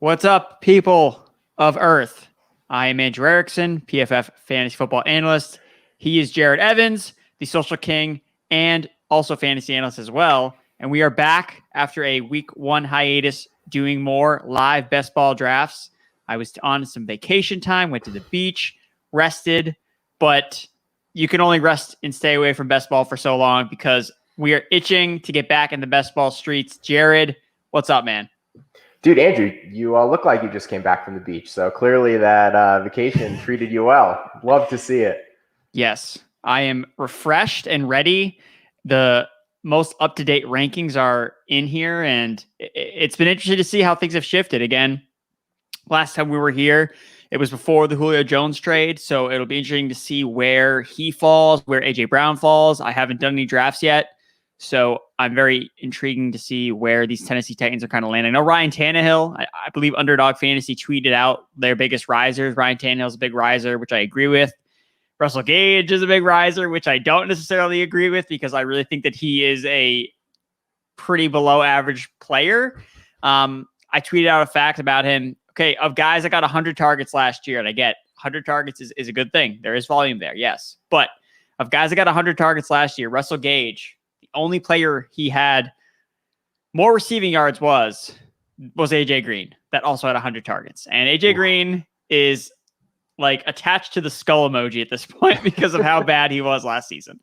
What's up, people of Earth? I am Andrew Erickson, PFF fantasy football analyst. He is Jarad Evans, the social king, and also fantasy analyst as well. And we are back after a week one hiatus doing more live best ball drafts. I was on some vacation time, went to the beach, rested, but you can only rest and stay away from best ball for so long because we are itching to get back in the best ball streets. Jarad, what's up, man? Dude, Andrew, you look like you just came back from the beach. So clearly that vacation treated you well. Love to see it. Yes, I am refreshed and ready. The most up-to-date rankings are in here, and it's been interesting to see how things have shifted. Again, last time we were here, it was before the Julio Jones trade, so it'll be interesting to see where he falls, where A.J. Brown falls. I haven't done any drafts yet, so I'm very intriguing to see where these Tennessee Titans are kind of landing. I know Ryan Tannehill, I believe Underdog Fantasy tweeted out their biggest risers. Ryan Tannehill's a big riser, which I agree with. Russell Gage is a big riser, which I don't necessarily agree with because I really think that he is a pretty below average player. I tweeted out a fact about him. Okay, of guys that got 100 targets last year, and I get 100 targets is a good thing. There is volume there, yes. But of guys that got 100 targets last year, Russell Gage, the only player he had more receiving yards was AJ Green, that also had 100 targets. And AJ Green is like attached to the skull emoji at this point because of how bad he was last season.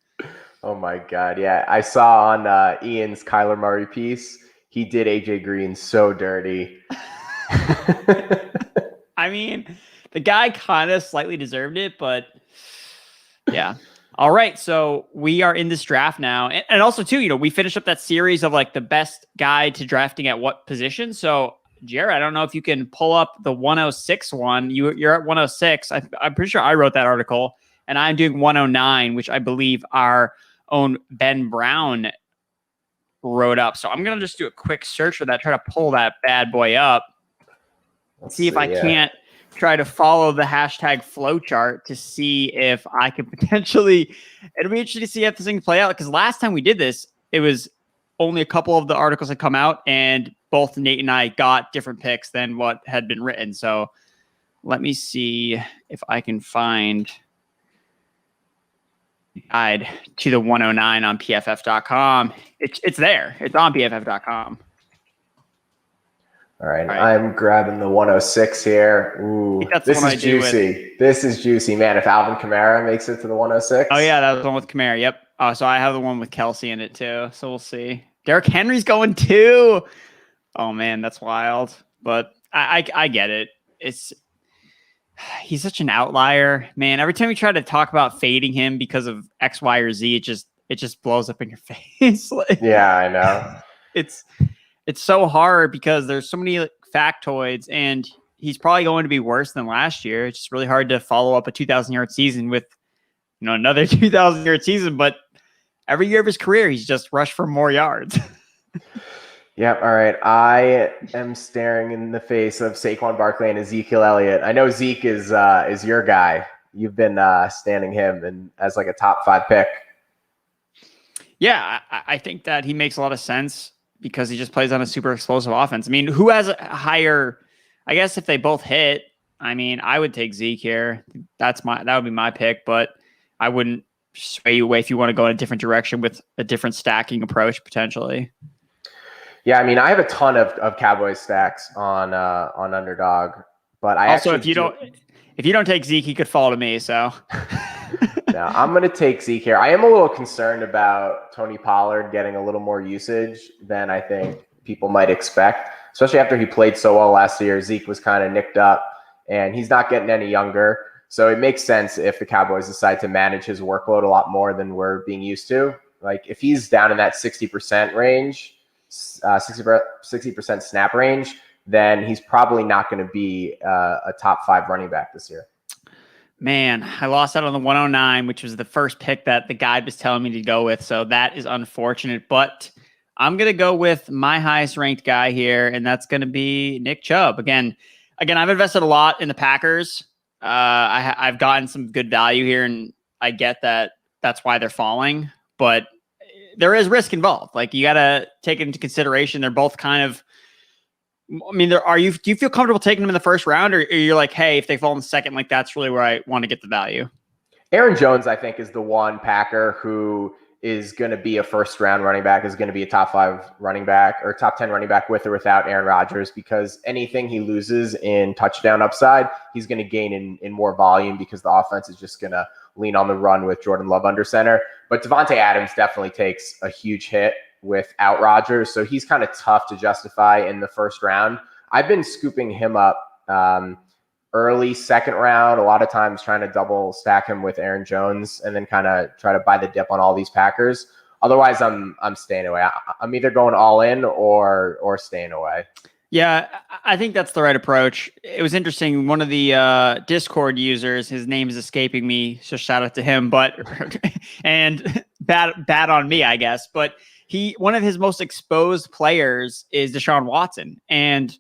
Oh my God. Yeah. I saw on Ian's Kyler Murray piece, he did AJ Green so dirty. I mean, the guy kind of slightly deserved it, but yeah. All right. So we are in this draft now. And also too, we finished up that series of like the best guide to drafting at what position. So Jarad, I don't know if you can pull up the 106 one. You're at 106. I'm pretty sure I wrote that article, and I'm doing 109, which I believe our own Ben Brown wrote up. So I'm going to just do a quick search for that, try to pull that bad boy up. Let's see if I can't try to follow the hashtag flowchart to see if I can potentially, it'll be interesting to see how this thing play out. Because last time we did this, it was only a couple of the articles had come out, and both Nate and I got different picks than what had been written. So let me see if I can find a guide to the 109 on PFF.com. It's there. It's on PFF.com. All right. I'm grabbing the 106 here. Ooh, this is juicy. This is juicy, man. If Alvin Kamara makes it to the 106. Oh, yeah, that was the one with Kamara. Yep. So I have the one with Kelsey in it, too. So we'll see. Derrick Henry's going too. Oh man, that's wild. But I get it. He's such an outlier, man. Every time you try to talk about fading him because of X, Y, or Z, it just blows up in your face. Yeah, I know. It's so hard because there's so many factoids, and he's probably going to be worse than last year. It's just really hard to follow up a 2,000-yard season with another 2,000-yard season, but every year of his career, he's just rushed for more yards. Yep. All right. I am staring in the face of Saquon Barkley and Ezekiel Elliott. I know Zeke is your guy. You've been standing him and as like a top 5 pick. Yeah, I think that he makes a lot of sense because he just plays on a super explosive offense. I mean, who has a higher? I guess if they both hit, I mean, I would take Zeke here. That would be my pick, but I wouldn't sway you away if you want to go in a different direction with a different stacking approach potentially. Yeah, I mean, I have a ton of Cowboys stacks on Underdog, but I also if you don't take Zeke, he could fall to me. So no, I'm going to take Zeke here. I am a little concerned about Tony Pollard getting a little more usage than I think people might expect, especially after he played so well last year. Zeke was kind of nicked up, and he's not getting any younger. So it makes sense if the Cowboys decide to manage his workload a lot more than we're being used to. Like if he's down in that 60% range, 60% snap range, then he's probably not going to be a top 5 running back this year. Man, I lost out on the 109, which was the first pick that the guide was telling me to go with. So that is unfortunate, but I'm going to go with my highest ranked guy here, and that's going to be Nick Chubb. Again, I've invested a lot in the Packers. I've gotten some good value here, and I get that that's why they're falling, but there is risk involved. Like you got to take into consideration, they're both kind of I mean, do you feel comfortable taking them in the first round, or you're like, hey, if they fall in the second, like that's really where I want to get the value? Aaron Jones, I think, is the one Packer who is going to be a first-round running back, is going to be a top 5 running back or top 10 running back with or without Aaron Rodgers, because anything he loses in touchdown upside, he's going to gain in more volume because the offense is just going to lean on the run with Jordan Love under center. But Devontae Adams definitely takes a huge hit without Rodgers, so he's kind of tough to justify in the first round. I've been scooping him up early second round, a lot of times trying to double stack him with Aaron Jones and then kind of try to buy the dip on all these Packers. Otherwise, I'm staying away. I'm either going all in or staying away. Yeah, I think that's the right approach. It was interesting. One of the Discord users, his name is escaping me, so shout out to him. But and bad on me, I guess. But one of his most exposed players is Deshaun Watson, and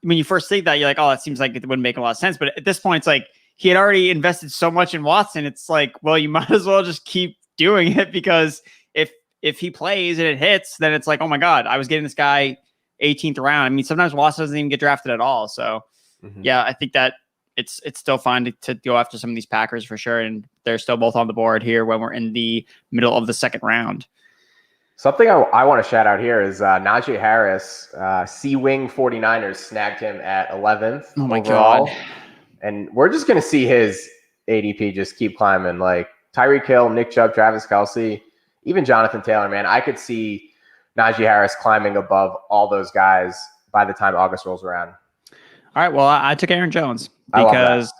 when you first think that, you're like, oh, that seems like it wouldn't make a lot of sense. But at this point, it's like he had already invested so much in Watson. It's like, well, you might as well just keep doing it, because if he plays and it hits, then it's like, oh my God, I was getting this guy 18th round. I mean, sometimes Watson doesn't even get drafted at all. So yeah, I think that it's still fine to go after some of these Packers for sure. And they're still both on the board here when we're in the middle of the second round. Something I want to shout out here is Najee Harris. C-Wing 49ers snagged him at 11th overall. God. And we're just going to see his ADP just keep climbing. Like Tyreek Hill, Nick Chubb, Travis Kelce, even Jonathan Taylor, man. I could see Najee Harris climbing above all those guys by the time August rolls around. All right, well, I took Aaron Jones because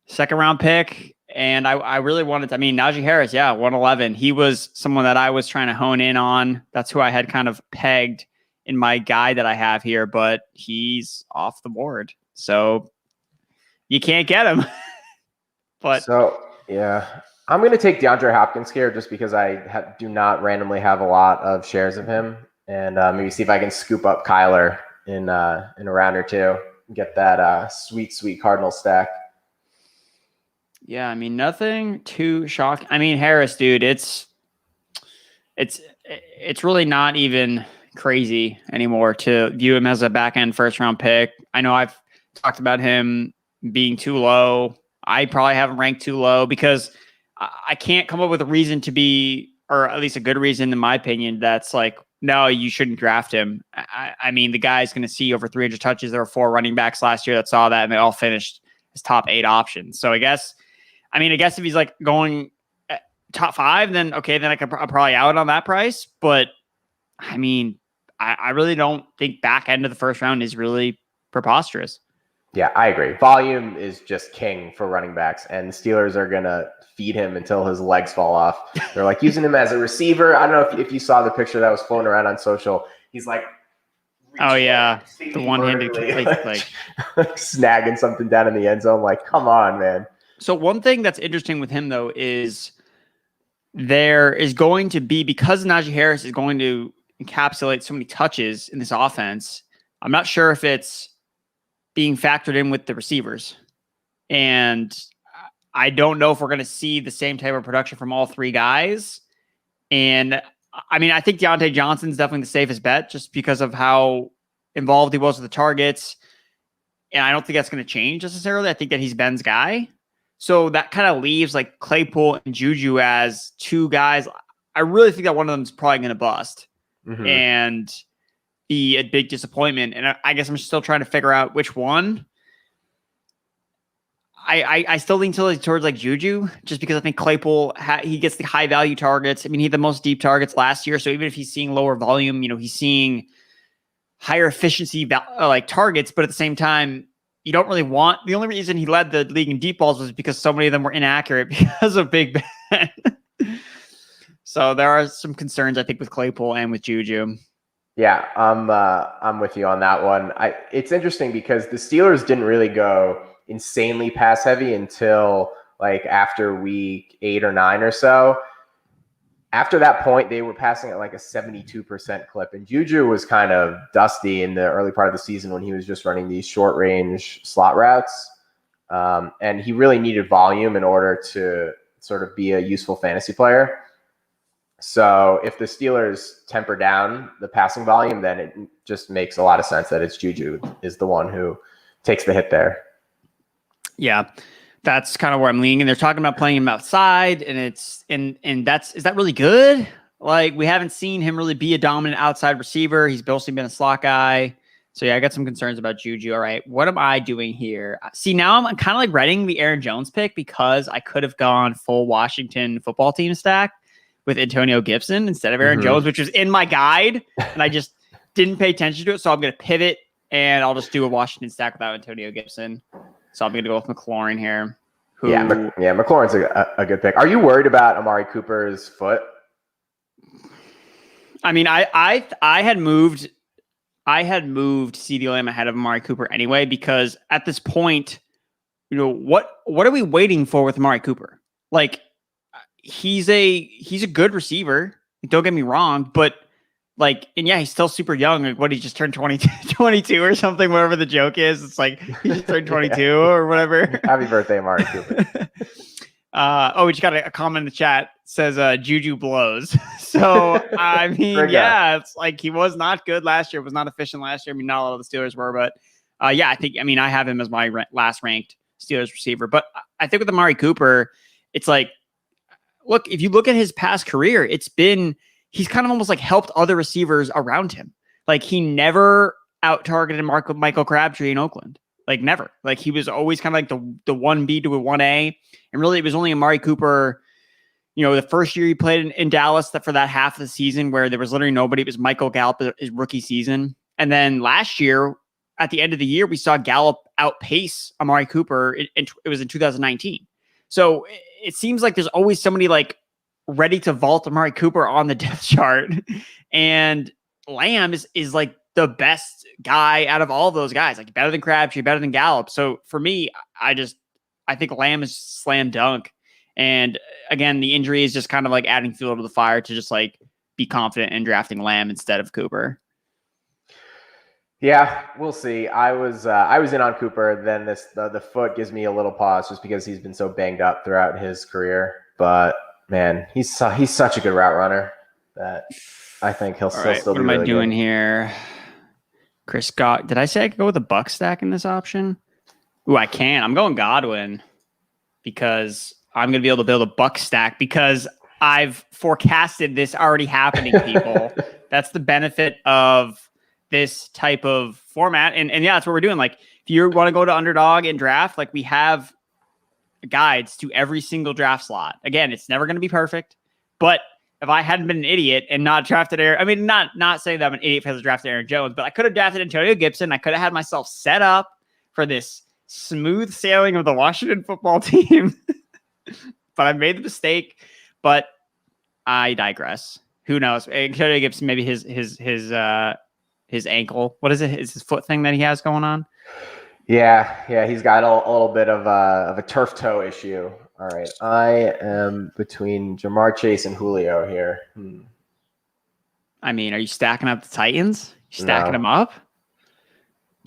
second round pick. And I really wanted to, Najee Harris, 111. He was someone that I was trying to hone in on. That's who I had kind of pegged in my guide that I have here, but he's off the board. So you can't get him. I'm going to take DeAndre Hopkins here just because I do not randomly have a lot of shares of him, and maybe see if I can scoop up Kyler in a round or two and get that sweet Cardinal stack. Yeah, nothing too shocking. Harris, dude, it's really not even crazy anymore to view him as a back-end first-round pick. I know I've talked about him being too low. I probably have him ranked too low because I can't come up with a reason to be, or at least a good reason in my opinion, that's like, no, you shouldn't draft him. The guy's going to see over 300 touches. There were 4 running backs last year that saw that, and they all finished as top 8 options. So I guess if he's like going top 5, then okay, then I'm probably out on that price. But I really don't think back end of the first round is really preposterous. Yeah, I agree. Volume is just king for running backs, and the Steelers are going to feed him until his legs fall off. They're like using him as a receiver. I don't know if you saw the picture that was floating around on social. He's like, oh yeah, the one-handed like snagging something down in the end zone. Like, come on, man. So one thing that's interesting with him, though, is there is going to be, because Najee Harris is going to encapsulate so many touches in this offense, I'm not sure if it's being factored in with the receivers. And I don't know if we're going to see the same type of production from all 3 guys. And I think Deontay Johnson's definitely the safest bet just because of how involved he was with the targets. And I don't think that's going to change necessarily. I think that he's Ben's guy. So that kind of leaves like Claypool and Juju as 2 guys. I really think that one of them is probably going to bust and be a big disappointment. And I guess I'm still trying to figure out which one. I still lean towards like Juju just because I think Claypool, he gets the high value targets. He had the most deep targets last year. So even if he's seeing lower volume, he's seeing higher efficiency like targets, but at the same time, you don't really want, the only reason he led the league in deep balls was because so many of them were inaccurate because of Big Ben. So there are some concerns, I think, with Claypool and with Juju. Yeah, I'm with you on that one. It's interesting because the Steelers didn't really go insanely pass heavy until like after week 8 or 9 or so. After that point, they were passing at like a 72% clip. And Juju was kind of dusty in the early part of the season when he was just running these short range slot routes. And he really needed volume in order to sort of be a useful fantasy player. So if the Steelers temper down the passing volume, then it just makes a lot of sense that it's Juju is the one who takes the hit there. Yeah, that's kind of where I'm leaning. And they're talking about playing him outside, and is that really good? Like, we haven't seen him really be a dominant outside receiver. He's mostly been a slot guy. So yeah, I got some concerns about Juju. All right, what am I doing here? See, now I'm kind of like writing the Aaron Jones pick because I could have gone full Washington football team stack with Antonio Gibson instead of Aaron Jones, which was in my guide, and I just didn't pay attention to it. So I'm going to pivot, and I'll just do a Washington stack without Antonio Gibson. So I'm going to go with McLaurin here. McLaurin's a good pick. Are you worried about Amari Cooper's foot? I mean, I had moved CeeDee Lamb ahead of Amari Cooper anyway, because at this point, what are we waiting for with Amari Cooper? Like, he's a good receiver. Don't get me wrong, but he's still super young. Like, what, he just turned 22 or something, whatever the joke is. It's like he just turned 22 or whatever. Happy birthday, Amari Cooper. We just got a comment in the chat, says Juju blows. So I mean, it's like he was not good last year, was not efficient last year. I mean, not a lot of the Steelers were, but I have him as my last ranked Steelers receiver. But I think with Amari Cooper, it's like, look, if you look at his past career, he's kind of almost like helped other receivers around him. Like, he never out-targeted Michael Crabtree in Oakland. Like, never. Like, he was always kind of like the 1B to a 1A. And really, it was only Amari Cooper, the first year he played in Dallas, that for that half of the season where there was literally nobody. It was Michael Gallup his rookie season. And then last year, at the end of the year, we saw Gallup outpace Amari Cooper. It was in 2019. So it seems like there's always somebody like ready to vault Amari Cooper on the depth chart. And Lamb is like the best guy out of all of those guys, like better than Crabtree, better than Gallup. So for me, I think Lamb is slam dunk. And again, the injury is just kind of like adding fuel to the fire to just like be confident in drafting Lamb instead of Cooper. Yeah, we'll see. I was in on Cooper. Then the foot gives me a little pause just because he's been so banged up throughout his career. But man, he's such a good route runner that I think he'll still be really good. What am I doing here? Chris Scott. Did I say I could go with a Buck stack in this option? Ooh, I can. I'm going Godwin because I'm going to be able to build a Buck stack because I've forecasted this already happening, people. That's the benefit of this type of format. And yeah, that's what we're doing. Like, if you want to go to Underdog and draft, like, we have guides to every single draft slot. Again, it's never going to be perfect, but if I hadn't been an idiot and not drafted not saying that I'm an idiot because I drafted Aaron Jones, but I could have drafted Antonio Gibson. I could have had myself set up for this smooth sailing of the Washington football team. But I made the mistake, but I digress. Who knows? Antonio Gibson, maybe his ankle. What is it? Is his foot thing that he has going on? Yeah. He's got a little bit of a turf toe issue. All right. I am between Jamar Chase and Julio here. I mean, are you stacking up the Titans? You stacking them up?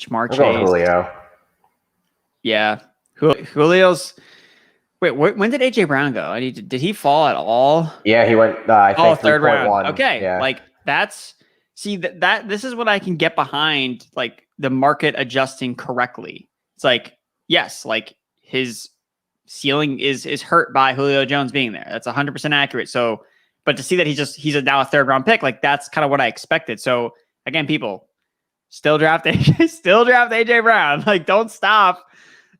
Jamar Chase. Julio. Yeah. Julio's. Wait, when did AJ Brown go? Did he fall at all? Yeah, he went, I think, third round. 1. Okay. Yeah. Like, this is what I can get behind, like, the market adjusting correctly. It's like, yes, like, his ceiling is hurt by Julio Jones being there. That's 100% accurate. So, but to see that he's now a third round pick, like, that's kind of what I expected. So again, people still draft AJ Brown. Like, don't stop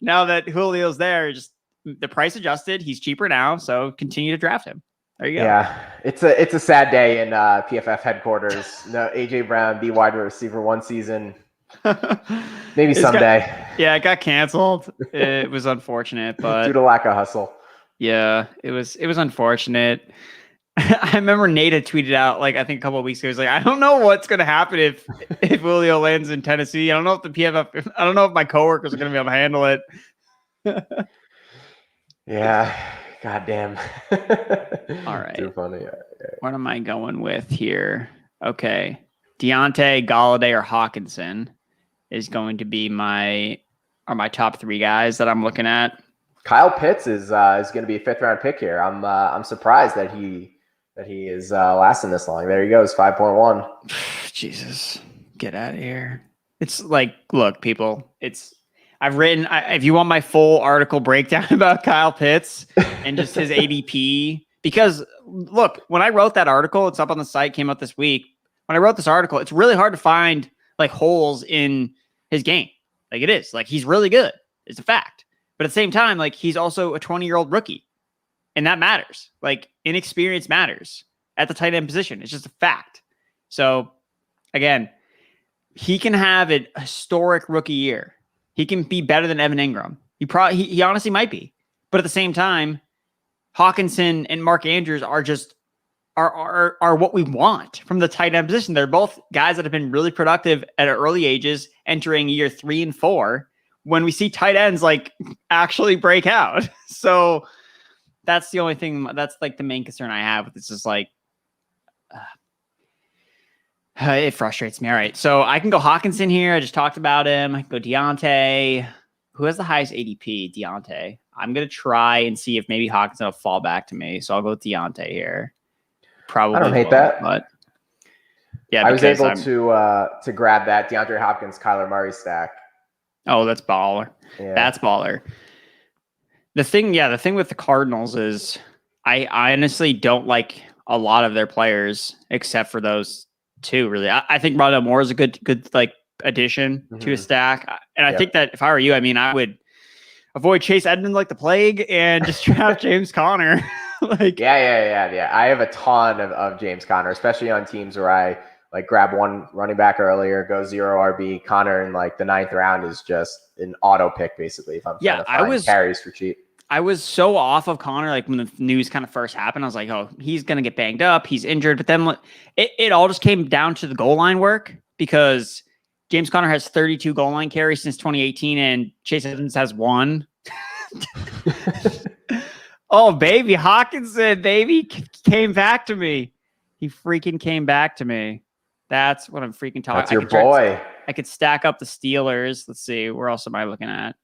now that Julio's there. Just the price adjusted. He's cheaper now. So continue to draft him. There you go. Yeah, it's a sad day in PFF headquarters. No, AJ Brown, be wide receiver one season. Maybe someday. It got canceled. It was unfortunate, but due to lack of hustle. Yeah, it was unfortunate. I remember Nate had tweeted out, like, I think a couple of weeks ago, he was like, I don't know what's going to happen if Julio lands in Tennessee. I don't know if the PFF, I don't know if my coworkers are going to be able to handle it. Yeah. Goddamn. All right. Too funny. What am I going with here? Okay. Deontay, Galladay, or Hawkinson is going to be my top three guys that I'm looking at. Kyle Pitts is going to be a 5th round pick here. I'm surprised that he that he is lasting this long. There he goes, 5.1. Jesus, get out of here. It's like, look, people, I've written, if you want my full article breakdown about Kyle Pitts and just his ADP, because look, when I wrote that article, it's up on the site, came out this week. When I wrote this article, it's really hard to find like holes in his game. Like it is, like he's really good. It's a fact. But at the same time, like he's also a 20-year-old rookie, and that matters. Like inexperience matters at the tight end position. It's just a fact. So again, he can have a historic rookie year. He can be better than Evan Ingram. He honestly might be. But at the same time, Hawkinson and Mark Andrews are just are what we want from the tight end position. They're both guys that have been really productive at early ages, entering year 3 and 4, when we see tight ends like actually break out. So that's the only thing. That's like the main concern I have with this is like, it frustrates me. All right. So I can go Hawkinson here. I just talked about him. I can go Deontay. Who has the highest ADP? Deontay. I'm going to try and see if maybe Hawkinson will fall back to me. So I'll go with Deontay here. Probably. I don't hate that. But yeah, I was able to grab that DeAndre Hopkins, Kyler Murray stack. Oh, that's baller. Yeah. That's baller. The thing with the Cardinals is I honestly don't like a lot of their players except for those two, really. I think Rondell Moore is a good like addition to a stack. And I think that if I were you, I mean, I would avoid Chase Edmonds like the plague and just draft James Conner. Like, yeah. I have a ton of James Conner, especially on teams where I like grab one running back earlier, go 0 RB. Conner in like the 9th round is just an auto pick, basically. If I'm trying to find carries for cheap. I was so off of Conner, like when the news kind of first happened, I was like, oh, he's going to get banged up. He's injured. But then it all just came down to the goal line work, because James Conner has 32 goal line carries since 2018 and Chase Edmonds has 1. Oh, baby. Hawkinson, baby, came back to me. He freaking came back to me. That's what I'm freaking talking about. That's your boy. I could stack up the Steelers. Let's see. Where else am I looking at?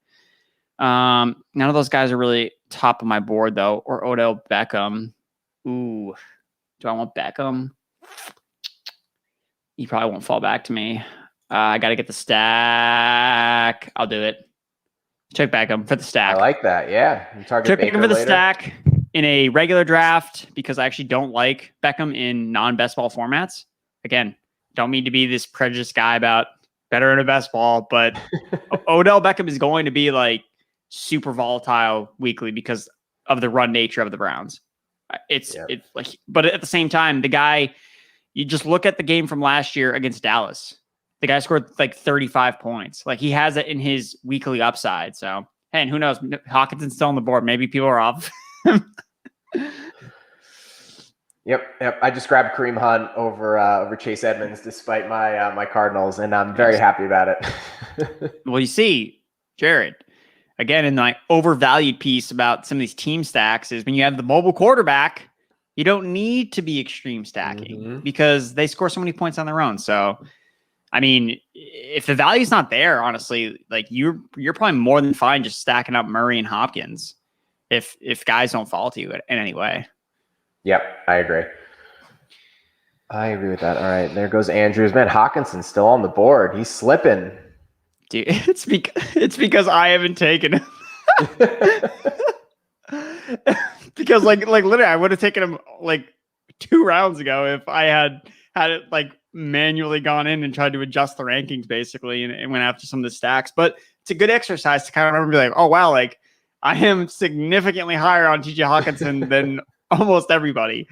None of those guys are really top of my board, though. Or Odell Beckham. Ooh. Do I want Beckham? He probably won't fall back to me. I got to get the stack. I'll do it. Check Beckham for the stack. I like that. Yeah. Check Beckham for the stack in a regular draft, because I actually don't like Beckham in non-best ball formats. Again, don't mean to be this prejudiced guy about better in a best ball, but Odell Beckham is going to be like super volatile weekly because of the run nature of the Browns. It's like, but at the same time, the guy, you just look at the game from last year against Dallas. The guy scored like 35 points. Like he has it in his weekly upside. So, hey, and who knows? Hawkinson's still on the board. Maybe people are off. Yep. I just grabbed Kareem Hunt over Chase Edmonds, despite my Cardinals, and I'm very happy about it. Well, you see, Jarad, again, in my overvalued piece about some of these team stacks is when you have the mobile quarterback, you don't need to be extreme stacking because they score so many points on their own. So, I mean, if the value's not there, honestly, like you're probably more than fine just stacking up Murray and Hopkins if guys don't fall to you in any way. Yep, I agree. I agree with that. All right, there goes Andrews. Man, Hawkinson's still on the board. He's slipping. Dude, it's because I haven't taken him. Because like literally, I would have taken him like 2 rounds ago if I had it like manually gone in and tried to adjust the rankings basically and went after some of the stacks. But it's a good exercise to kind of remember, be like, oh wow, like I am significantly higher on TJ Hawkinson than almost everybody.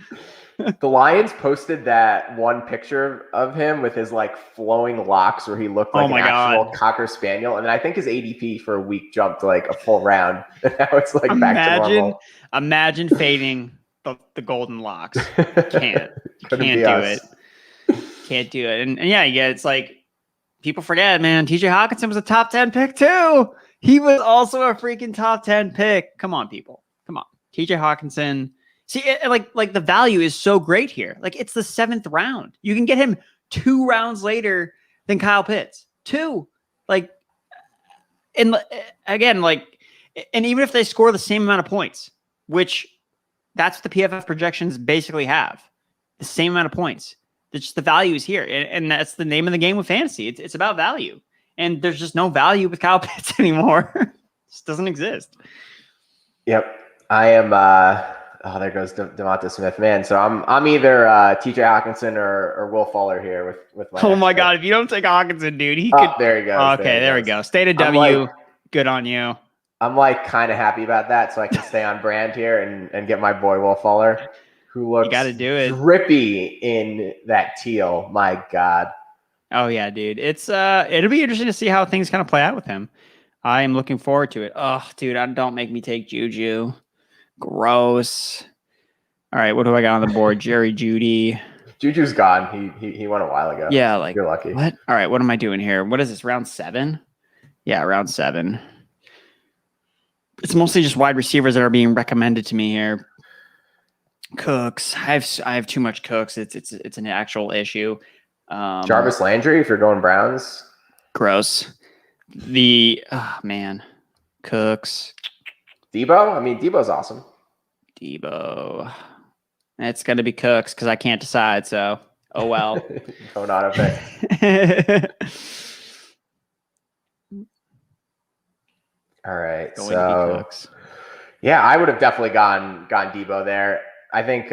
The Lions posted that one picture of him with his like flowing locks where he looked like an actual Cocker Spaniel. And then I think his ADP for a week jumped like a full round. And now it's like back to normal. Imagine fading the golden locks. Can't do it. Can't do it. And yeah, it's like people forget, man, TJ Hawkinson was a top 10 pick too. He was also a freaking top 10 pick. Come on, people. Come on. TJ Hawkinson. See, like the value is so great here. Like it's the 7th round. You can get him 2 rounds later than Kyle Pitts. 2. Like, and again, like, and even if they score the same amount of points, which that's what the PFF projections basically have. the same amount of points. It's just the value is here. And that's the name of the game with fantasy. It's about value. And there's just no value with Kyle Pitts anymore. It just doesn't exist. Yep. I am there goes Devonta Smith. Man, so I'm either TJ Hawkinson or Will Fuller here with my Oh my God, if you don't take Hawkinson, dude, he could. could. There he goes. Okay, there we go. State of W. Good on you. I'm like kind of happy about that, so I can stay on brand here and get my boy Will Fuller, who looks drippy in that teal. My God. Oh yeah, dude. It's it'll be interesting to see how things kind of play out with him. I am looking forward to it. Oh, dude, don't make me take Juju. Gross. All right, what do I got on the board? Jerry Jeudy. Juju's gone. He went a while ago. Yeah, like you're lucky. What? All right, what am I doing here? What is this? Round 7? Yeah, round 7. It's mostly just wide receivers that are being recommended to me here. Cooks. I have too much Cooks. It's an actual issue. Jarvis Landry, if you're going Browns. Gross. Man. Cooks. Debo? I mean, Debo's awesome. Debo. It's going to be Cooks because I can't decide, so oh well. Going auto pick. All right. Yeah, I would have definitely gone Debo there. I think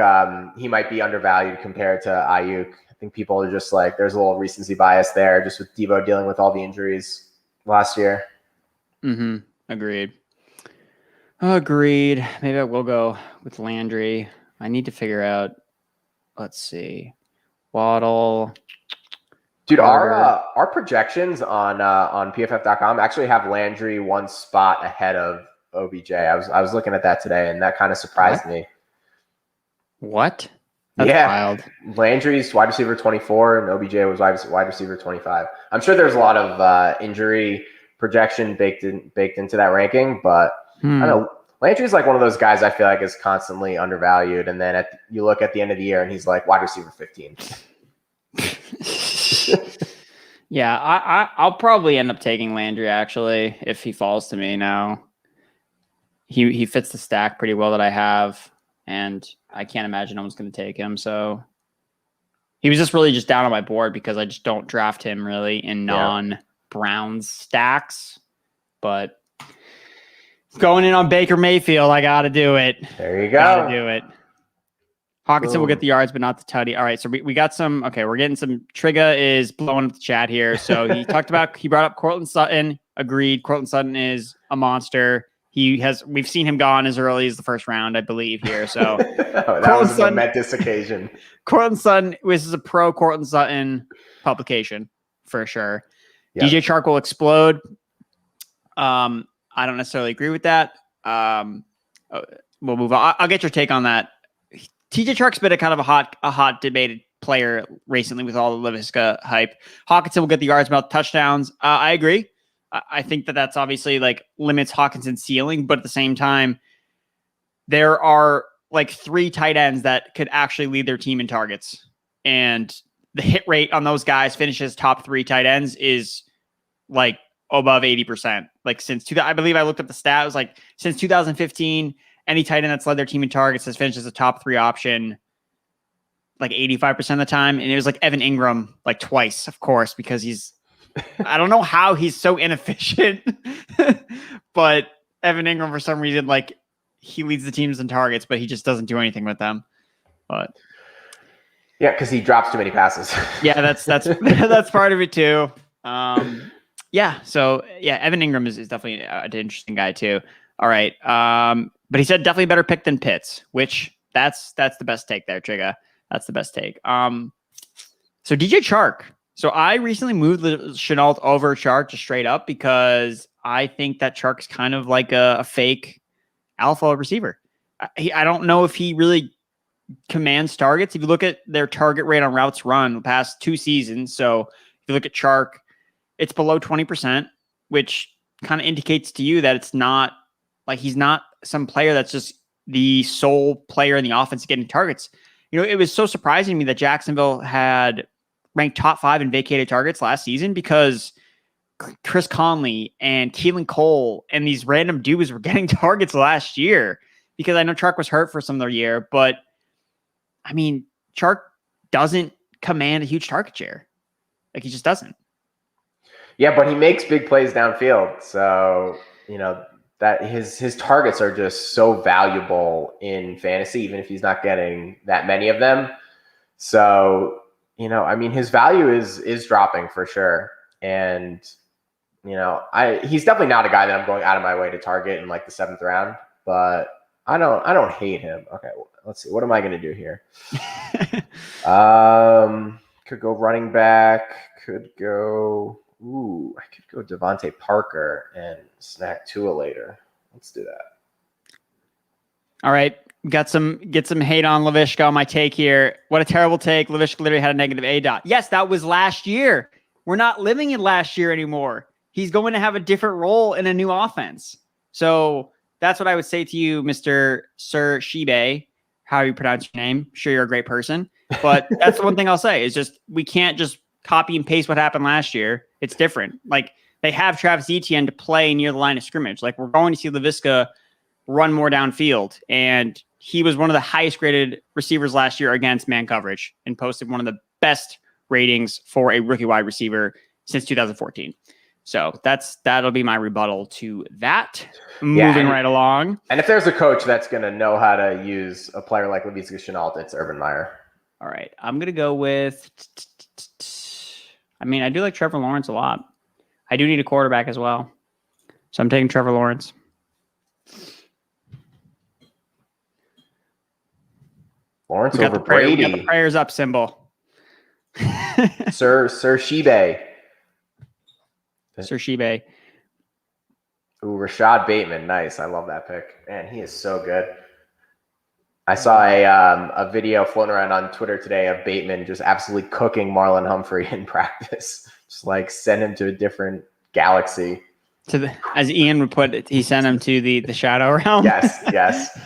he might be undervalued compared to Ayuk. I think people are just like, there's a little recency bias there just with Debo dealing with all the injuries last year. Mm-hmm. Agreed. Maybe I will go with Landry. I need to figure out, let's see, Waddle. Dude, our projections on PFF.com actually have Landry one spot ahead of OBJ. I was looking at that today, and that kind of surprised me. What? That's wild. Landry's wide receiver 24, and OBJ was wide receiver 25. I'm sure there's a lot of injury projection baked into that ranking, but I don't know. Landry's like one of those guys I feel like is constantly undervalued, and then you look at the end of the year, and he's like wide receiver 15. Yeah, I'll probably end up taking Landry actually if he falls to me now. He fits the stack pretty well that I have, and I can't imagine no one's going to take him. So he was just really down on my board because I just don't draft him really in non-Browns stacks. But going in on Baker Mayfield, I got to do it. There you go. Got to do it. Hawkinson will get the yards, but not the tutty. All right, so we got some. Okay, we're getting some. Trigga is blowing up the chat here. So he brought up Courtland Sutton. Agreed. Courtland Sutton is a monster. We've seen him gone as early as the first round, I believe here. So that was a momentous occasion. Courtland Sutton, this is a pro Courtland Sutton publication for sure. Yep. DJ Chark will explode. I don't necessarily agree with that. We'll move on. I'll get your take on that. TJ Chark's been a kind of a hot debated player recently with all the Laviska hype. Hawkinson will get the yards, about touchdowns. I agree. I think that's obviously like limits Hawkinson's ceiling, but at the same time, there are like 3 tight ends that could actually lead their team in targets. And the hit rate on those guys finishes top 3 tight ends is like above 80%. Like I believe I looked up the stat. It was like since 2015, any tight end that's led their team in targets has finished as a top 3 option like 85% of the time. And it was like Evan Ingram like twice, of course, because I don't know how he's so inefficient, but Evan Ingram, for some reason, like he leads the teams in targets, but he just doesn't do anything with them. But yeah, because he drops too many passes. Yeah, that's that's part of it too. Yeah, so yeah, Evan Ingram is definitely an interesting guy too. All right, but he said definitely better pick than Pitts, which that's the best take there, Trigga. That's the best take. So DJ Chark. So I recently moved Chenault over Chark just straight up because I think that Chark's kind of like a fake alpha receiver. I don't know if he really commands targets. If you look at their target rate on routes run the past 2 seasons, so if you look at Chark, it's below 20%, which kind of indicates to you that it's not like he's not some player that's just the sole player in the offense getting targets. You know, it was so surprising to me that Jacksonville had ranked top 5 in vacated targets last season because Chris Conley and Keelan Cole and these random dudes were getting targets last year because I know Chark was hurt for some of their year, but I mean, Chark doesn't command a huge target share. Like he just doesn't. Yeah, but he makes big plays downfield. So, that his targets are just so valuable in fantasy, even if he's not getting that many of them. So, his value is dropping for sure. And, he's definitely not a guy that I'm going out of my way to target in like the 7th round, but I don't hate him. Okay, let's see. What am I going to do here? Could go running back. Could go Devontae Parker and snack Tua later. Let's do that. All right. Get some hate on Laviska on my take here. What a terrible take. Laviska literally had a negative A. Yes, that was last year. We're not living in last year anymore. He's going to have a different role in a new offense. So that's what I would say to you, Mr. Sir Shibe, how you pronounce your name. I'm sure you're a great person. But that's the one thing I'll say is just we can't just copy and paste what happened last year. It's different. Like they have Travis Etienne to play near the line of scrimmage. Like we're going to see Laviska run more downfield. And he was one of the highest graded receivers last year against man coverage and posted one of the best ratings for a rookie wide receiver since 2014. So that'll be my rebuttal to that. Moving right along. And if there's a coach that's going to know how to use a player like Laviska Shenault, it's Urban Meyer. All right. I'm going to go with, I do like Trevor Lawrence a lot. I do need a quarterback as well. So I'm taking Trevor Lawrence. Lawrence over Brady. We got the prayers up symbol. Sir Shibe. Sir Shibe. Ooh, Rashad Bateman. Nice. I love that pick. Man, he is so good. I saw a video floating around on Twitter today of Bateman just absolutely cooking Marlon Humphrey in practice. Just like send him to a different galaxy. As Ian would put it, he sent him to the shadow realm. Yes.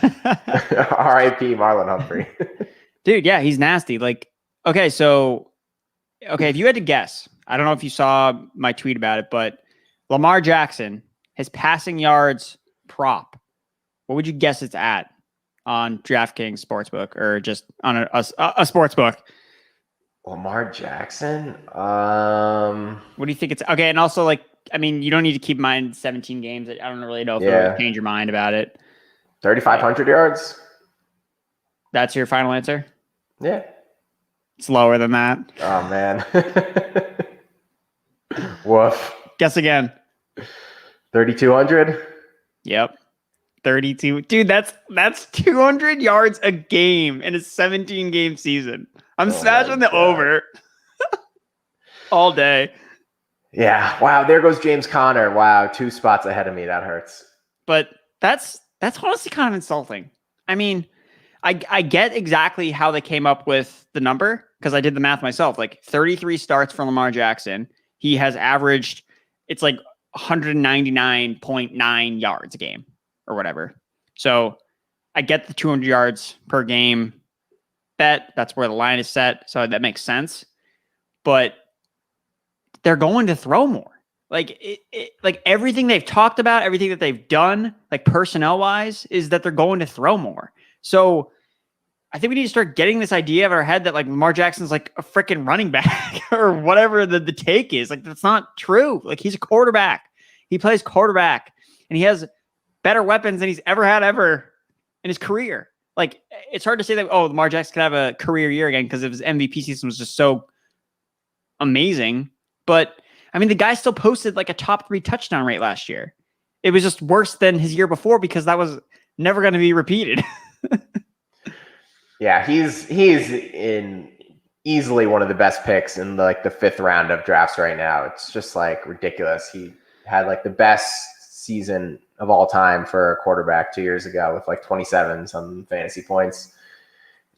R.I.P. Marlon Humphrey. Dude, yeah, he's nasty. Like, okay, if you had to guess, I don't know if you saw my tweet about it, but Lamar Jackson, his passing yards prop, what would you guess it's at on DraftKings Sportsbook or just on a sportsbook? Lamar Jackson? What do you think it's? Okay, and also you don't need to keep in mind 17 games. I don't really know if it'll change your mind about it. 3,500 yards? That's your final answer? Yeah. It's lower than that. Oh, man. Woof. Guess again. 3,200? Yep. 32. Dude, that's 200 yards a game in a 17-game season. I'm smashing the over all day. Yeah. Wow. There goes James Conner. Wow. 2 spots ahead of me. That hurts. But that's honestly kind of insulting. I get exactly how they came up with the number because I did the math myself. Like 33 starts for Lamar Jackson. He has averaged, it's like 199.9 yards a game or whatever. So I get the 200 yards per game bet. That's where the line is set. So that makes sense. But they're going to throw more. Like like everything they've talked about, everything that they've done, like personnel wise, is that they're going to throw more. So I think we need to start getting this idea of our head that like Lamar Jackson's like a freaking running back or whatever the take is. Like that's not true. Like he's a quarterback. He plays quarterback and he has better weapons than he's ever had in his career. Like it's hard to say that, Lamar Jackson could have a career year again because his MVP season was just so amazing. But the guy still posted like a top 3 touchdown rate last year. It was just worse than his year before because that was never going to be repeated. Yeah, he's in easily one of the best picks in the 5th round of drafts right now. It's just like ridiculous. He had like the best season of all time for a quarterback 2 years ago with like 27 some fantasy points.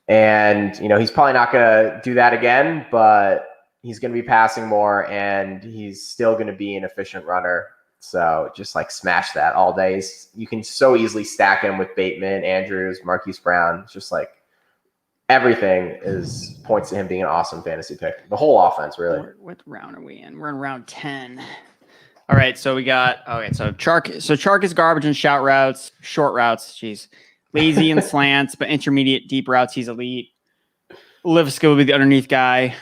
And, he's probably not going to do that again, but he's going to be passing more and he's still going to be an efficient runner. So just like smash that all day. You can so easily stack him with Bateman, Andrews, Marquise Brown. It's just like everything points to him being an awesome fantasy pick. The whole offense, really. What round are we in? We're in round 10. All right. So we got, so Chark is garbage in short routes. Jeez. Lazy in slants, but intermediate deep routes, he's elite. Liviska will be the underneath guy.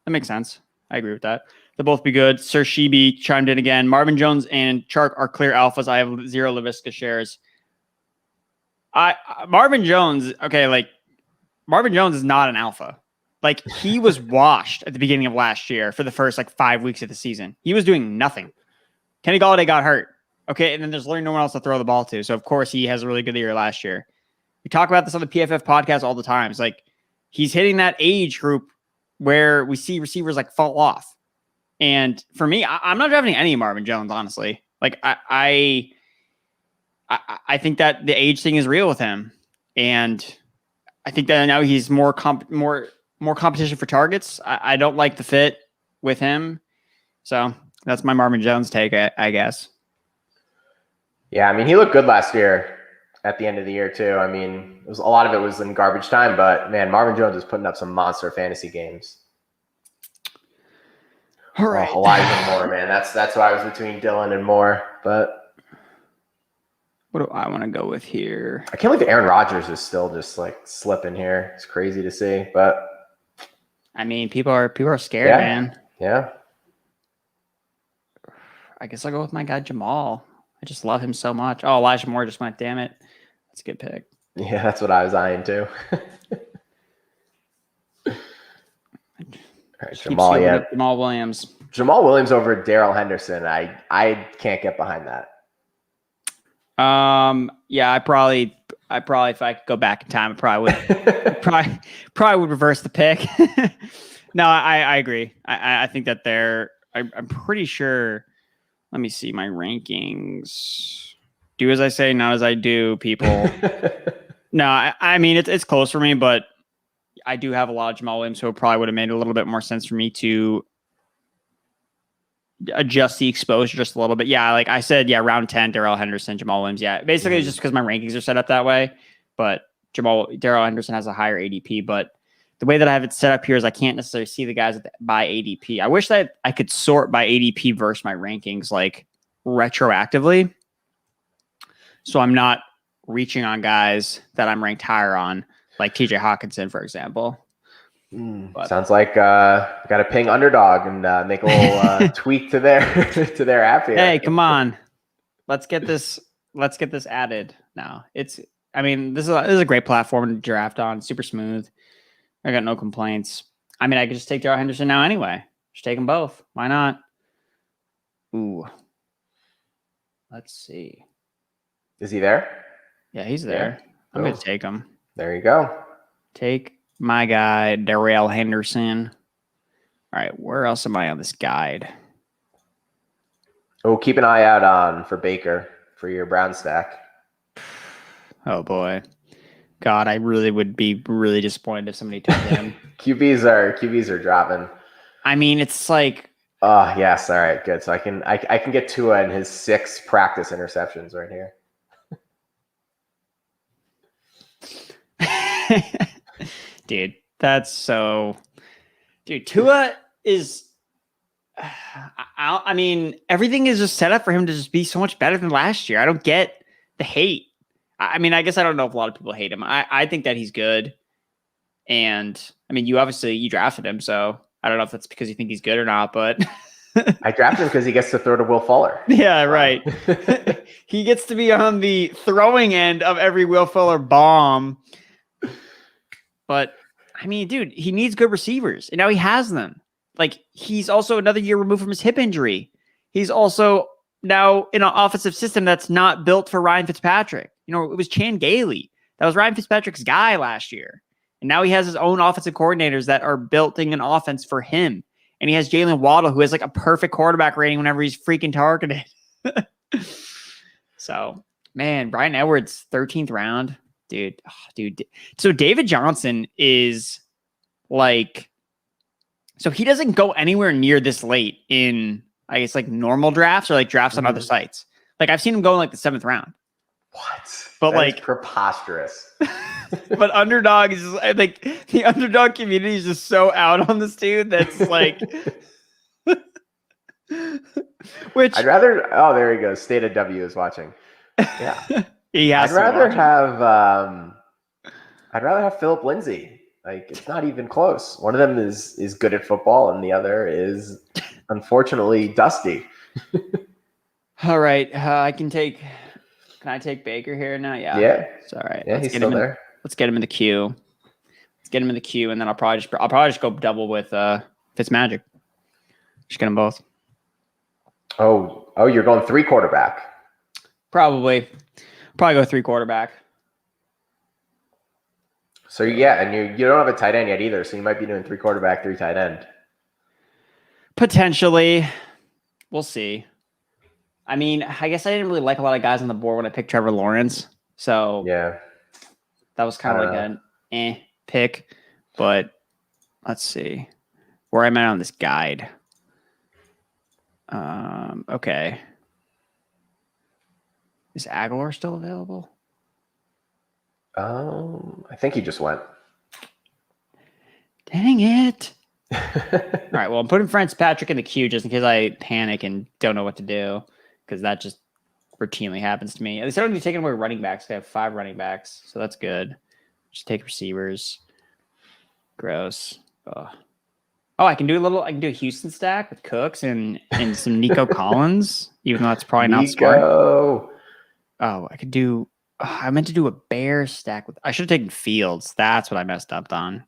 That makes sense. I agree with that. They'll both be good. Sir Shibi chimed in again. Marvin Jones and Chark are clear alphas. I have 0 Liviska shares. Marvin Jones, Marvin Jones is not an alpha. Like, he was washed at the beginning of last year for the first 5 weeks of the season. He was doing nothing. Kenny Golladay got hurt. Okay, and then there's literally no one else to throw the ball to. So, of course, he has a really good year last year. We talk about this on the PFF podcast all the time. It's like he's hitting that age group where we see receivers fall off. And for me, I'm not drafting any Marvin Jones, honestly. I think that the age thing is real with him. And I think that now he's more competition for targets. I don't like the fit with him. So that's my Marvin Jones take, I guess. Yeah, I mean, he looked good last year at the end of the year, too. I mean, a lot of it was in garbage time, but, man, Marvin Jones is putting up some monster fantasy games. All right. Elijah Moore, man. That's why I was between Dylan and Moore, but what do I want to go with here? I can't believe Aaron Rodgers is still just slipping here. It's crazy to see, but I mean, people are scared, man. Yeah. I guess I'll go with my guy Jamal. I just love him so much. Oh, Elijah Moore just went. Damn it, that's a good pick. Yeah, that's what I was eyeing too. All right, Jamal Williams. Jamal Williams over Darrell Henderson. I can't get behind that. Yeah, I probably if I could go back in time, I probably would probably would reverse the pick. No, I agree. I think that I'm pretty sure. Let me see my rankings. Do as I say, not as I do, people. No, I mean it's close for me, but I do have a lot of Jamal Williams, so it probably would have made a little bit more sense for me to adjust the exposure just a little bit. Yeah, like I said, yeah, round 10, Darrell Henderson, Jamal Williams. Yeah, basically it's just because my rankings are set up that way. But Darrell Henderson has a higher ADP, but the way that I have it set up here is I can't necessarily see the guys by ADP. I wish that I could sort by ADP versus my rankings retroactively, so I'm not reaching on guys that I'm ranked higher on, like TJ Hawkinson, for example. Sounds like got to ping Underdog and make a little tweak to their app here. Hey, come on, let's get this added now. This is a great platform to draft on. Super smooth. I got no complaints. I mean, I could just take Darrell Henderson now anyway. Just take them both. Why not? Ooh. Let's see. Is he there? Yeah, he's there. Yeah. I'm going to take him. There you go. Take my guy, Darrell Henderson. All right, where else am I on this guide? Oh, keep an eye out for Baker for your Brown stack. Oh, boy. God, I really would be really disappointed if somebody took him. QBs are dropping. I mean, it's like. Oh yes, all right, good. So I can get Tua and his 6 practice interceptions right here. Dude, that's so. Dude, Tua is. I mean, everything is just set up for him to just be so much better than last year. I don't get the hate. I mean, I guess I don't know if a lot of people hate him. I think that he's good. And I mean, you drafted him, so I don't know if that's because you think he's good or not, but I drafted him because he gets to throw to Will Fuller. Yeah, right. He gets to be on the throwing end of every Will Fuller bomb. But I mean, dude, he needs good receivers, and now he has them. He's also another year removed from his hip injury. He's also now in an offensive system that's not built for Ryan Fitzpatrick. It was Chan Gailey. That was Ryan Fitzpatrick's guy last year. And now he has his own offensive coordinators that are building an offense for him. And he has Jalen Waddle, who has a perfect quarterback rating whenever he's freaking targeted. So, man, Bryan Edwards, 13th round. Dude. So David Johnson is so he doesn't go anywhere near this late in, I guess, normal drafts or drafts on other sites. I've seen him go in the 7th round. What? But that is preposterous. But Underdog is the Underdog community is just so out on this dude. That's which I'd rather. Oh, there he goes. State of W is watching. Yeah, I'd rather have Philip Lindsay Like, it's not even close. One of them is good at football, and the other is unfortunately dusty. All right, Can I take Baker here now? Yeah. Yeah. It's all right. Yeah, he's still there. Let's get him in the queue. And then I'll probably just go double with Fitzmagic. Just get them both. Oh, you're going 3 quarterback. Probably go 3 quarterback. So yeah, and you don't have a tight end yet either, so you might be doing 3 quarterback, 3 tight end. Potentially. We'll see. I mean, I guess I didn't really like a lot of guys on the board when I picked Trevor Lawrence. So yeah, that was kind of like an pick. But let's see. Where am I on this guide? Okay. Is Aguilar still available? I think he just went. Dang it. All right, well, I'm putting Fitzpatrick in the queue just in case I panic and don't know what to do, because that just routinely happens to me. They started to taking away running backs. They have 5 running backs, so that's good. Just take receivers. Gross. Oh, I can do a Houston stack with Cooks and some Nico Collins, even though that's probably not smart. Oh, I could do. I meant to do a Bears stack with. I should have taken Fields. That's what I messed up on.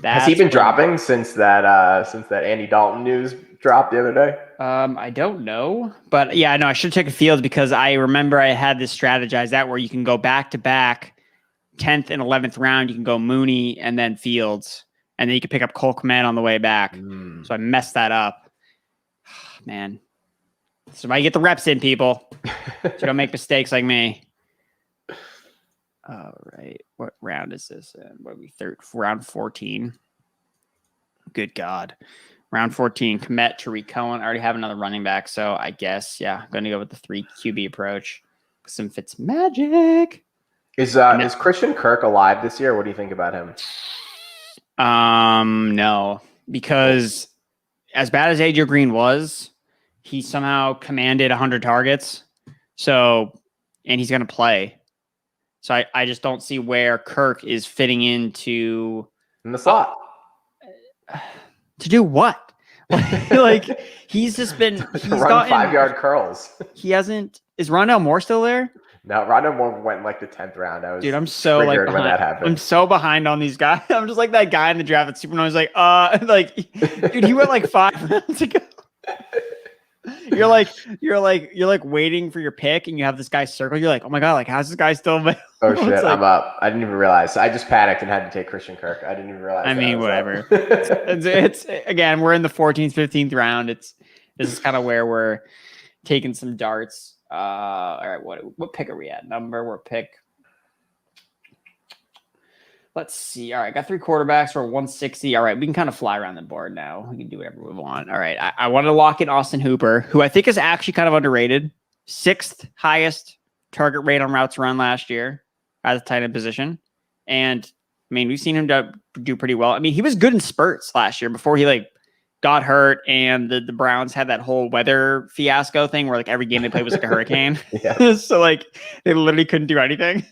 Has he been dropping since that Andy Dalton news dropped the other day? I don't know, but yeah, I know I should have taken Fields because I remember I had this strategized out where you can go back to back, 10th and 11th round. You can go Mooney and then Fields, and then you can pick up Cole Kmet on the way back. So I messed that up, man. So I get the reps in, people. So don't make mistakes like me. All right. What round is this in? What are we, round 14? Good God. Round 14, Kmet, Tariq Cohen. I already have another running back, so I guess, yeah, I'm going to go with the 3 QB approach. Some Fitzmagic. Is Christian Kirk alive this year? What do you think about him? No, because as bad as AJ Green was, he somehow commanded 100 targets. So, and he's going to play. So I just don't see where Kirk is fitting into in the slot. To do what? Like he's just been run 5-yard curls. He hasn't. Is Rondell Moore still there? No, Rondell Moore went in like the 10th round. I'm so like behind. When that happened. I'm so behind on these guys. I'm just like that guy in the draft at Super. I was like, dude, he went like 5 rounds ago. You're like waiting for your pick, and you have this guy circled. You're like, oh my God, like how's this guy still available? Oh shit, like, I'm up. I didn't even realize. I just panicked and had to take Christian Kirk. I didn't even realize. I mean, whatever. it's again, we're in the 14th, 15th round. This is kind of where we're taking some darts. All right, what pick are we at? We're pick. Let's see. All right, got 3 quarterbacks. We're 160. All right, we can kind of fly around the board now. We can do whatever we want. All right, I want to lock in Austin Hooper, who I think is actually kind of underrated. 6th highest target rate on routes run last year at the tight end position. And, I mean, we've seen him do pretty well. I mean, he was good in spurts last year before he, got hurt and the Browns had that whole weather fiasco thing where, every game they played was like a hurricane. So, they literally couldn't do anything.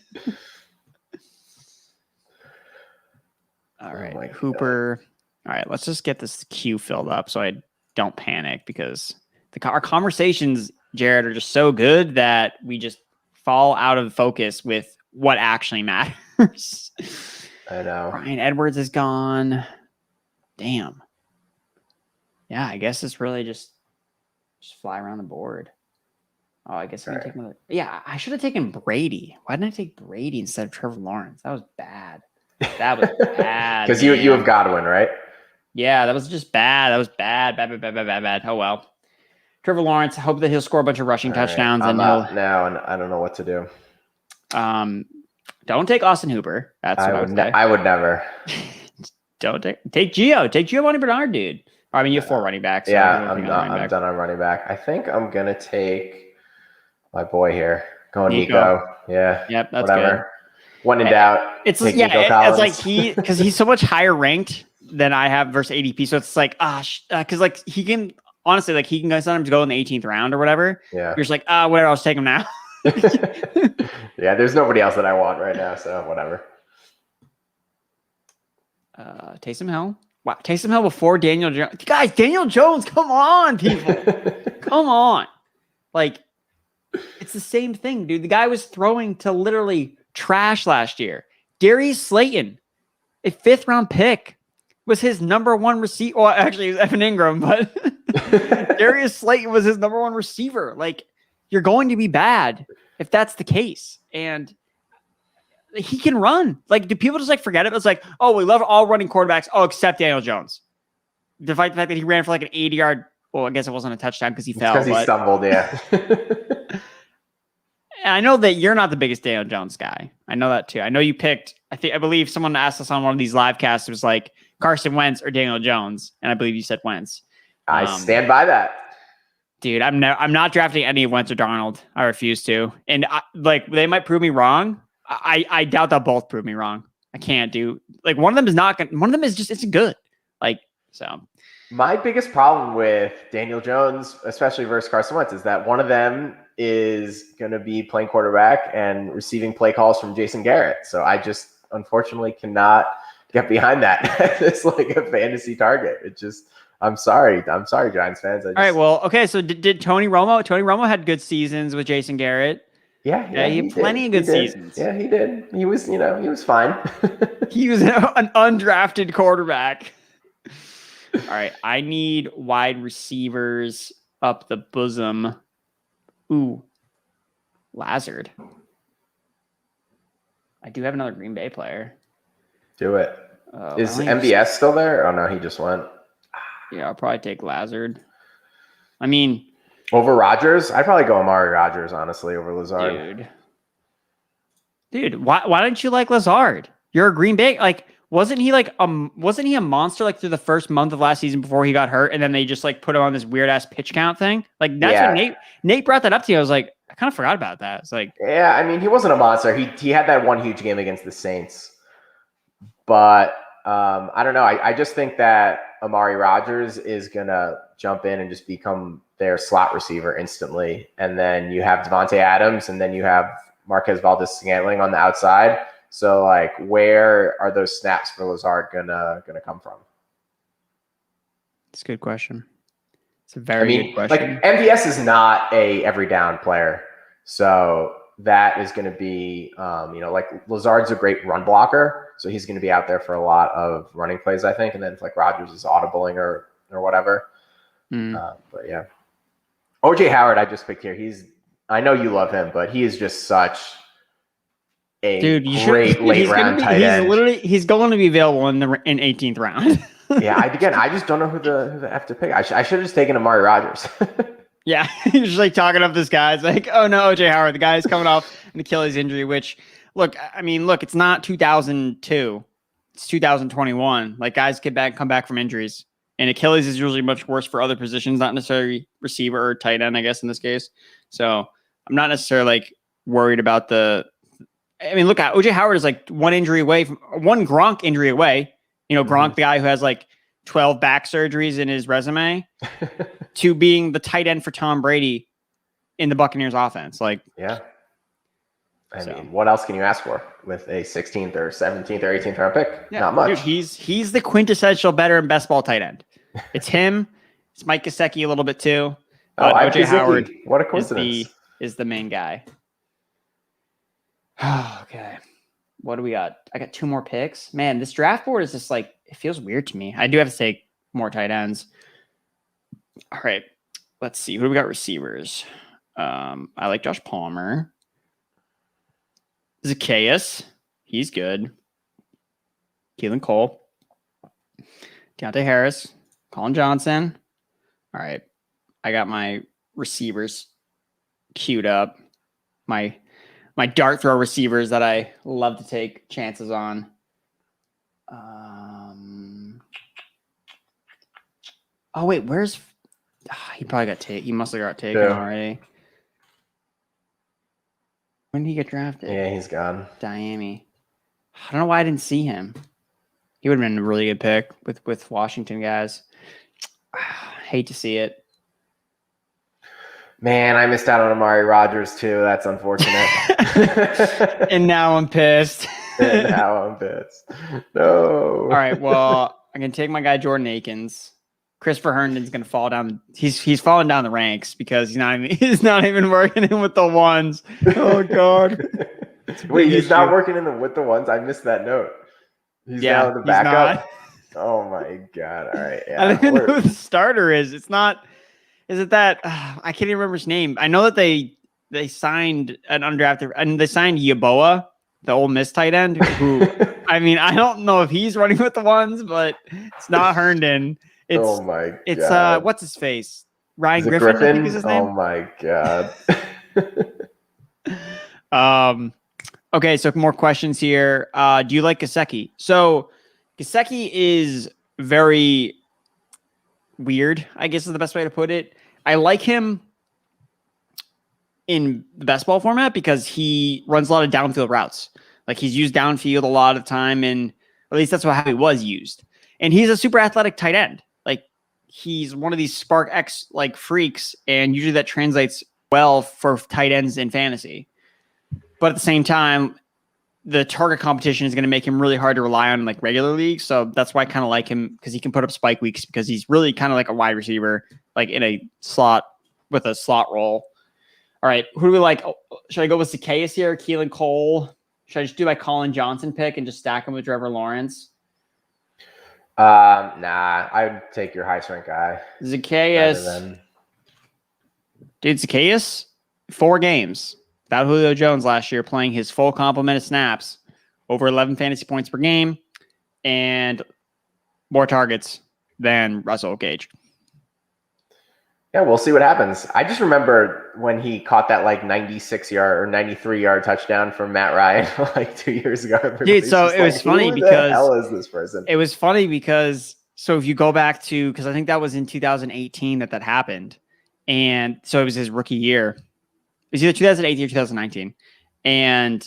All right, Hooper. God. All right, let's just get this queue filled up so I don't panic because our conversations, Jarad, are just so good that we just fall out of focus with what actually matters. I know. Ryan Edwards is gone. Damn. Yeah, I guess it's really just fly around the board. Oh, I guess I can take another. Yeah, I should have taken Brady. Why didn't I take Brady instead of Trevor Lawrence? That was bad. That was bad. Because you have Godwin, right? Yeah, that was just bad. That was bad. Bad. Oh, well. Trevor Lawrence, I hope that he'll score a bunch of rushing touchdowns. I'm out now, and I don't know what to do. Don't take Austin Hooper. That's what I would never. Don't take Gio. Take Giovanni Bernard, dude. I mean, you have 4 running backs. So yeah, I'm done on running back. I think I'm going to take my boy here. Going Nico. Yeah. Yep, that's whatever. good. When in doubt, it's because he's so much higher ranked than I have versus ADP. So it's because he can honestly he can sometimes go in the 18th round or whatever. Yeah, you're just like whatever, I'll just take him now. Yeah, there's nobody else that I want right now, so whatever. Taysom Hill. Wow, Taysom Hill before Daniel Jones. Guys, Daniel Jones, come on, people. Come on. Like, it's the same thing, dude. The guy was throwing to literally trash last year. Darius Slayton, a 5th-round pick, was his number 1 receiver. Well, actually, it was Evan Ingram, but Darius Slayton was his number 1 receiver. Like, you're going to be bad if that's the case. And he can run. Like, do people just like forget it? It's like, oh, we love all running quarterbacks. Oh, except Daniel Jones. Despite the fact that he ran for like an 80-yard. Well, I guess it wasn't a touchdown because he fell. Because he stumbled, yeah. And I know that you're not the biggest Daniel Jones guy. I know that too. I know you picked. I believe someone asked us on one of these live casts. It was like Carson Wentz or Daniel Jones, and I believe you said Wentz. I stand by that. Dude, I'm not drafting any of Wentz or Darnold. I refuse to. And they might prove me wrong. I doubt they'll both prove me wrong. I can't do like one of them is not good. One of them is just isn't good. Like, so my biggest problem with Daniel Jones, especially versus Carson Wentz, is that one of them is going to be playing quarterback and receiving play calls from Jason Garrett. So I just unfortunately cannot get behind that. It's like a fantasy target. It just, I'm sorry, Giants fans. All right, well, okay. So did Tony Romo? Tony Romo had good seasons with Jason Garrett. Yeah, he had plenty of good seasons. Yeah, he did. He was fine. He was an undrafted quarterback. All right, I need wide receivers up the bosom. Ooh, Lazard. I do have another Green Bay player. Do it. Is MBS still there? Oh, no, he just went. Yeah, I'll probably take Lazard. I mean... Over Rodgers? I'd probably go Amari Rodgers, honestly, over Lazard. Dude, why don't you like Lazard? You're a Green Bay... Like, wasn't he a monster like through the first month of last season before he got hurt, and then they just like put him on this weird ass pitch count thing? Like that's what Nate brought that up to you. I was like, I kind of forgot about that. It's like, yeah, I mean, he wasn't a monster. He had that one huge game against the Saints, but I don't know. I just think that Amari Rodgers is gonna jump in and just become their slot receiver instantly, and then you have Devontae Adams, and then you have Marquez Valdes-Scantling on the outside. So, like, where are those snaps for Lazard gonna come from? It's a good question. It's a very good question. Like, MVS is not a every down player, so that is going to be, like Lazard's a great run blocker, so he's going to be out there for a lot of running plays, I think. And then if like Rodgers is audibling or whatever, but yeah, OJ Howard I just picked here. I know you love him, but he is just such a great late round tight end. He's going to be available in 18th round. Yeah, I just don't know who the F to pick. I should have just taken Amari Rodgers. Yeah, he's just like talking up this guy. It's like, oh no, OJ Howard, the guy's coming off an Achilles injury, which, look, it's not 2002. It's 2021. Like, guys come back from injuries. And Achilles is usually much worse for other positions, not necessarily receiver or tight end, I guess, in this case. So I'm not necessarily like worried about look, OJ Howard is like one Gronk injury away. Gronk, the guy who has like 12 back surgeries in his resume, to being the tight end for Tom Brady in the Buccaneers offense. Like, yeah. I mean, what else can you ask for with a 16th or 17th or 18th round pick? Yeah, not much. Dude, he's the quintessential better and best ball tight end. It's him. It's Mike Gesicki a little bit too. But OJ Howard, what a coincidence, is the main guy. Okay. What do we got? I got 2 more picks. Man, this draft board is just like, it feels weird to me. I do have to take more tight ends. All right. Let's see. Who do we got? Receivers. I like Josh Palmer. Zacchaeus. He's good. Keelan Cole. Deontay Harris. Colin Johnson. All right. I got my receivers queued up. My dart throw receivers that I love to take chances on. Oh wait, where's he probably got taken. He must have got taken already. When did he get drafted? Yeah, he's gone. Miami. I don't know why I didn't see him. He would have been a really good pick with Washington guys. Hate to see it. Man, I missed out on Amari Rodgers too. That's unfortunate. And now I'm pissed. And now I'm pissed. No. All right. Well, I'm gonna take my guy Jordan Akins. Christopher Herndon's gonna fall down. He's falling down the ranks because he's not even working in with the ones. Oh God. Wait, he's not working with the ones. I missed that note. He's now the backup. Oh my God. All right. Yeah. I don't even know who the starter is. It's not. Is it that? I can't even remember his name. I know that they signed an undrafted and they signed Yeboah, the Ole Miss tight end. Who I mean, I don't know if he's running with the ones, but it's not Herndon. Oh my God. It's what's his face? Ryan Griffin, I think is his name. Oh my God. Okay, so more questions here. Do you like Kaseki? So Kaseki is very weird, I guess is the best way to put it. I like him in the best ball format because he runs a lot of downfield routes. Like he's used downfield a lot of time, and at least that's how he was used. And he's a super athletic tight end. Like he's one of these Spark X like freaks, and usually that translates well for tight ends in fantasy. But at the same time, the target competition is going to make him really hard to rely on in like regular leagues. So that's why I kind of like him because he can put up spike weeks because he's really kind of like a wide receiver, like in a slot with a slot role. All right. Who do we like? Should I go with Zacchaeus here? Keelan Cole? Should I just do my Colin Johnson pick and just stack him with Trevor Lawrence? Nah, I would take your high strength guy. Zacchaeus. Dude, Zacchaeus, 4 games. Without Julio Jones last year, playing his full complement of snaps, over 11 fantasy points per game, and more targets than Russell Gage. Yeah, we'll see what happens. I just remember when he caught that like 96-yard or 93-yard touchdown from Matt Ryan like 2 years ago. Dude, so it was funny because who the hell is this person? It was funny because so if you go back to because I think that was in 2018 that happened, and so it was his rookie year. It was either 2018 or 2019. And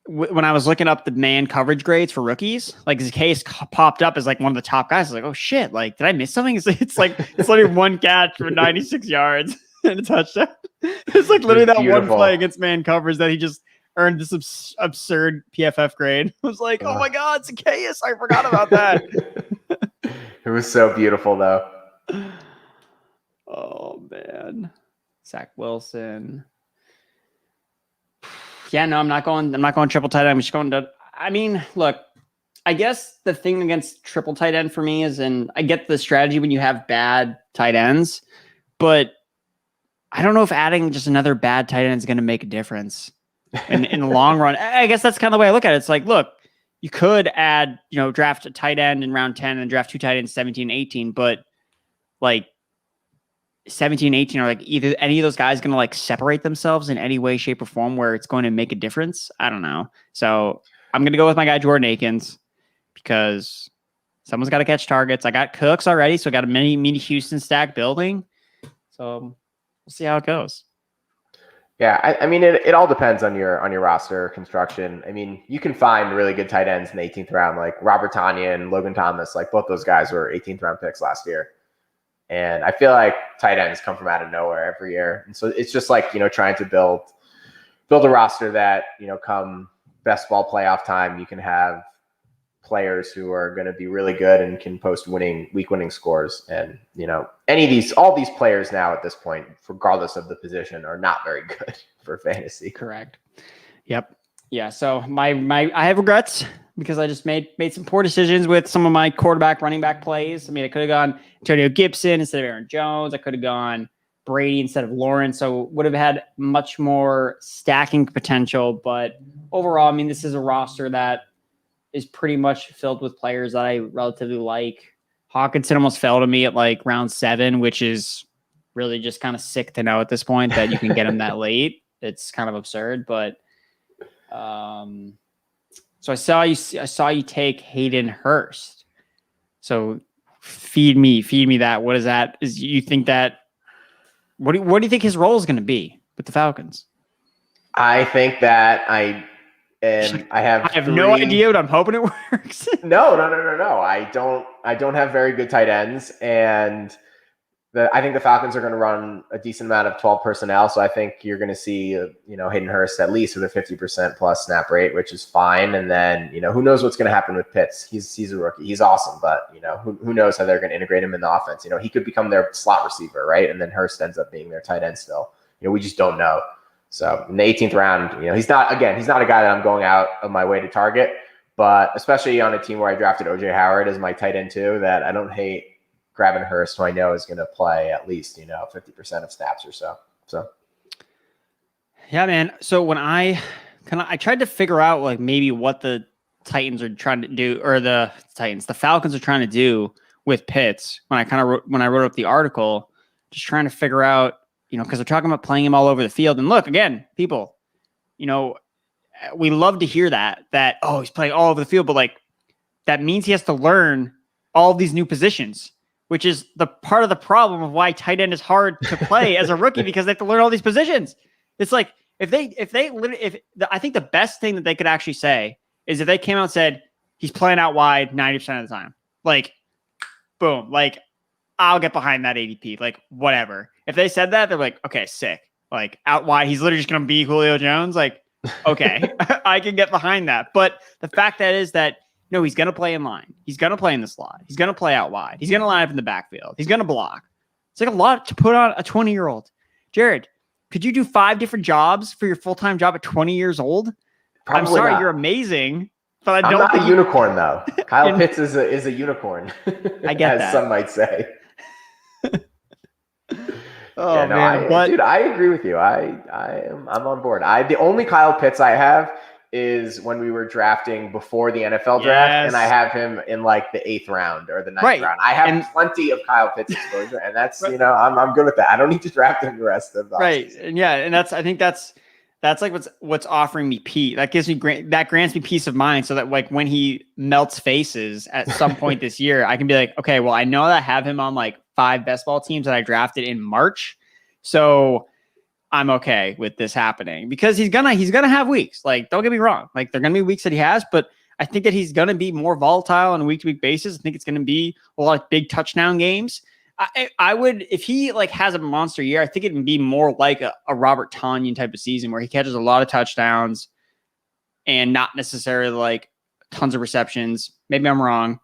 when I was looking up the man coverage grades for rookies, like his case popped up as like one of the top guys. I was like, oh shit, like, did I miss something? It's like literally one catch for 96 yards and a touchdown. It's like literally that one play against man coverage that he just earned this absurd PFF grade. I was like, oh my God, Zacchaeus. I forgot about that. It was so beautiful though. Oh man. Zach Wilson. Yeah, no, I'm not going triple tight end. I'm just going to, I mean, look, I guess the thing against triple tight end for me is, and I get the strategy when you have bad tight ends, but I don't know if adding just another bad tight end is going to make a difference in the long run. I guess that's kind of the way I look at it. It's like, look, you could add, draft a tight end in round 10 and draft 2 tight ends 17, 18, but like 17, 18 are like either any of those guys going to like separate themselves in any way, shape, or form where it's going to make a difference. I don't know. So I'm going to go with my guy, Jordan Akins, because someone's got to catch targets. I got Cooks already. So I got a mini Houston stack building. So we'll see how it goes. Yeah. I mean, it all depends on your roster construction. I mean, you can find really good tight ends in the 18th round, like Robert Tonyan and Logan Thomas, like both those guys were 18th round picks last year. And I feel like tight ends come from out of nowhere every year. And so it's just like, trying to build a roster that, come best ball playoff time, you can have players who are going to be really good and can post week winning scores. And, all these players now at this point, regardless of the position, are not very good for fantasy. Correct. Yep. Yeah. So I have regrets because I just made some poor decisions with some of my quarterback, running back plays. I mean, I could have gone Antonio Gibson instead of Aaron Jones. I could have gone Brady instead of Lawrence. So would have had much more stacking potential. But overall, I mean, this is a roster that is pretty much filled with players that I relatively like. Hawkinson almost fell to me at like round 7, which is really just kind of sick to know at this point that you can get him that late. It's kind of absurd, but so I saw you take Hayden Hurst. So feed me that. What is that? Is you think that? What do you think his role is going to be with the Falcons? I think that I have no idea, but I'm hoping it works. No. I don't have very good tight ends, and I think the Falcons are going to run a decent amount of 12 personnel. So I think you're going to see, Hayden Hurst at least with a 50% plus snap rate, which is fine. And then, who knows what's going to happen with Pitts? He's a rookie. He's awesome, but who knows how they're going to integrate him in the offense? He could become their slot receiver, right? And then Hurst ends up being their tight end still. We just don't know. So in the 18th round, he's not a guy that I'm going out of my way to target, but especially on a team where I drafted OJ Howard as my tight end too, that I don't hate grabbing Hurst, who I know is going to play at least, 50% of snaps or so. So, yeah, man. So when I tried to figure out like maybe what the Titans are trying to do, or the Falcons are trying to do with Pitts when I wrote up the article, just trying to figure out, because they're talking about playing him all over the field. And look, again, people, we love to hear that, oh, he's playing all over the field, but like that means he has to learn all these new positions, which is the part of the problem of why tight end is hard to play as a rookie, because they have to learn all these positions. It's like, I think the best thing that they could actually say is if they came out and said, he's playing out wide 90% of the time, like, boom, like, I'll get behind that ADP, like, whatever. If they said that, they're like, okay, sick. Like, out wide, he's literally just going to be Julio Jones. Like, okay, I can get behind that. But the fact that is that, no, he's going to play in line. He's going to play in the slot. He's going to play out wide. He's going to line up in the backfield. He's going to block. It's like a lot to put on a 20-year-old. Jarad, could you do 5 different jobs for your full-time job at 20 years old? Probably I'm sorry, not. You're amazing, but I'm not a unicorn, though. Kyle Pitts is a unicorn. I get as that. Some might say. Oh, man. Dude, I agree with you. I'm on board. The only Kyle Pitts I have is when we were drafting before the NFL draft, and I have him in like the 8th round or the 9th round. I have plenty of Kyle Pitts exposure, and that's I'm good with that. I don't need to draft him the rest of the offseason. And yeah, and I think that's like what's offering me Pete. That gives me grants me peace of mind, so that like when he melts faces at some point this year, I can be like, okay, well, I know that I have him on like 5 best ball teams that I drafted in March, so I'm okay with this happening, because he's gonna have weeks. Like, don't get me wrong. Like, they're gonna be weeks that he has, but I think that he's gonna be more volatile on a week-to-week basis. I think it's gonna be a lot of big touchdown games. I would, if he like has a monster year, I think it'd be more like a Robert Tonyan type of season where he catches a lot of touchdowns and not necessarily like tons of receptions. Maybe I'm wrong,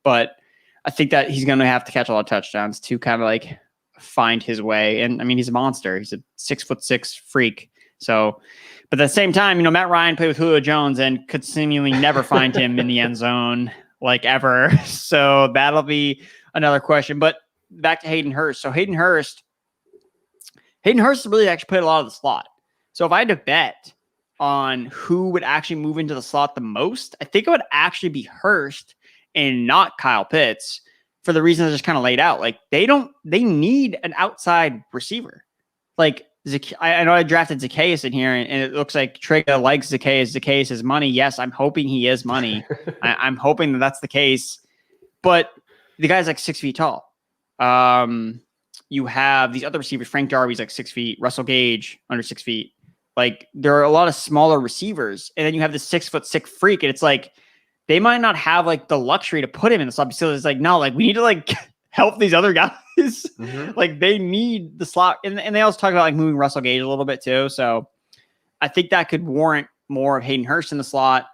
but I think that he's gonna have to catch a lot of touchdowns to kind of like find his way. And I mean, he's a monster. He's a 6'6" freak. So, but at the same time, Matt Ryan played with Julio Jones and could seemingly never find him in the end zone, like, ever. So that'll be another question. But back to Hayden Hurst. So Hayden Hurst really actually played a lot of the slot. So if I had to bet on who would actually move into the slot the most, I think it would actually be Hurst and not Kyle Pitts, for the reasons I just kind of laid out. Like, they need an outside receiver. Like, I know I drafted Zacchaeus in here, and it looks like Trigger likes Zacchaeus. Zacchaeus is money. Yes, I'm hoping he is money. I'm hoping that that's the case. But the guy's like 6 feet tall. You have these other receivers. Frank Darby's like 6 feet. Russell Gage, under 6 feet. Like, there are a lot of smaller receivers. And then you have this 6'6" freak, and it's like, they might not have like the luxury to put him in the slot. So it's like, no, like, we need to like help these other guys. Mm-hmm. Like, they need the slot. And they also talk about like moving Russell Gage a little bit too. So I think that could warrant more of Hayden Hurst in the slot,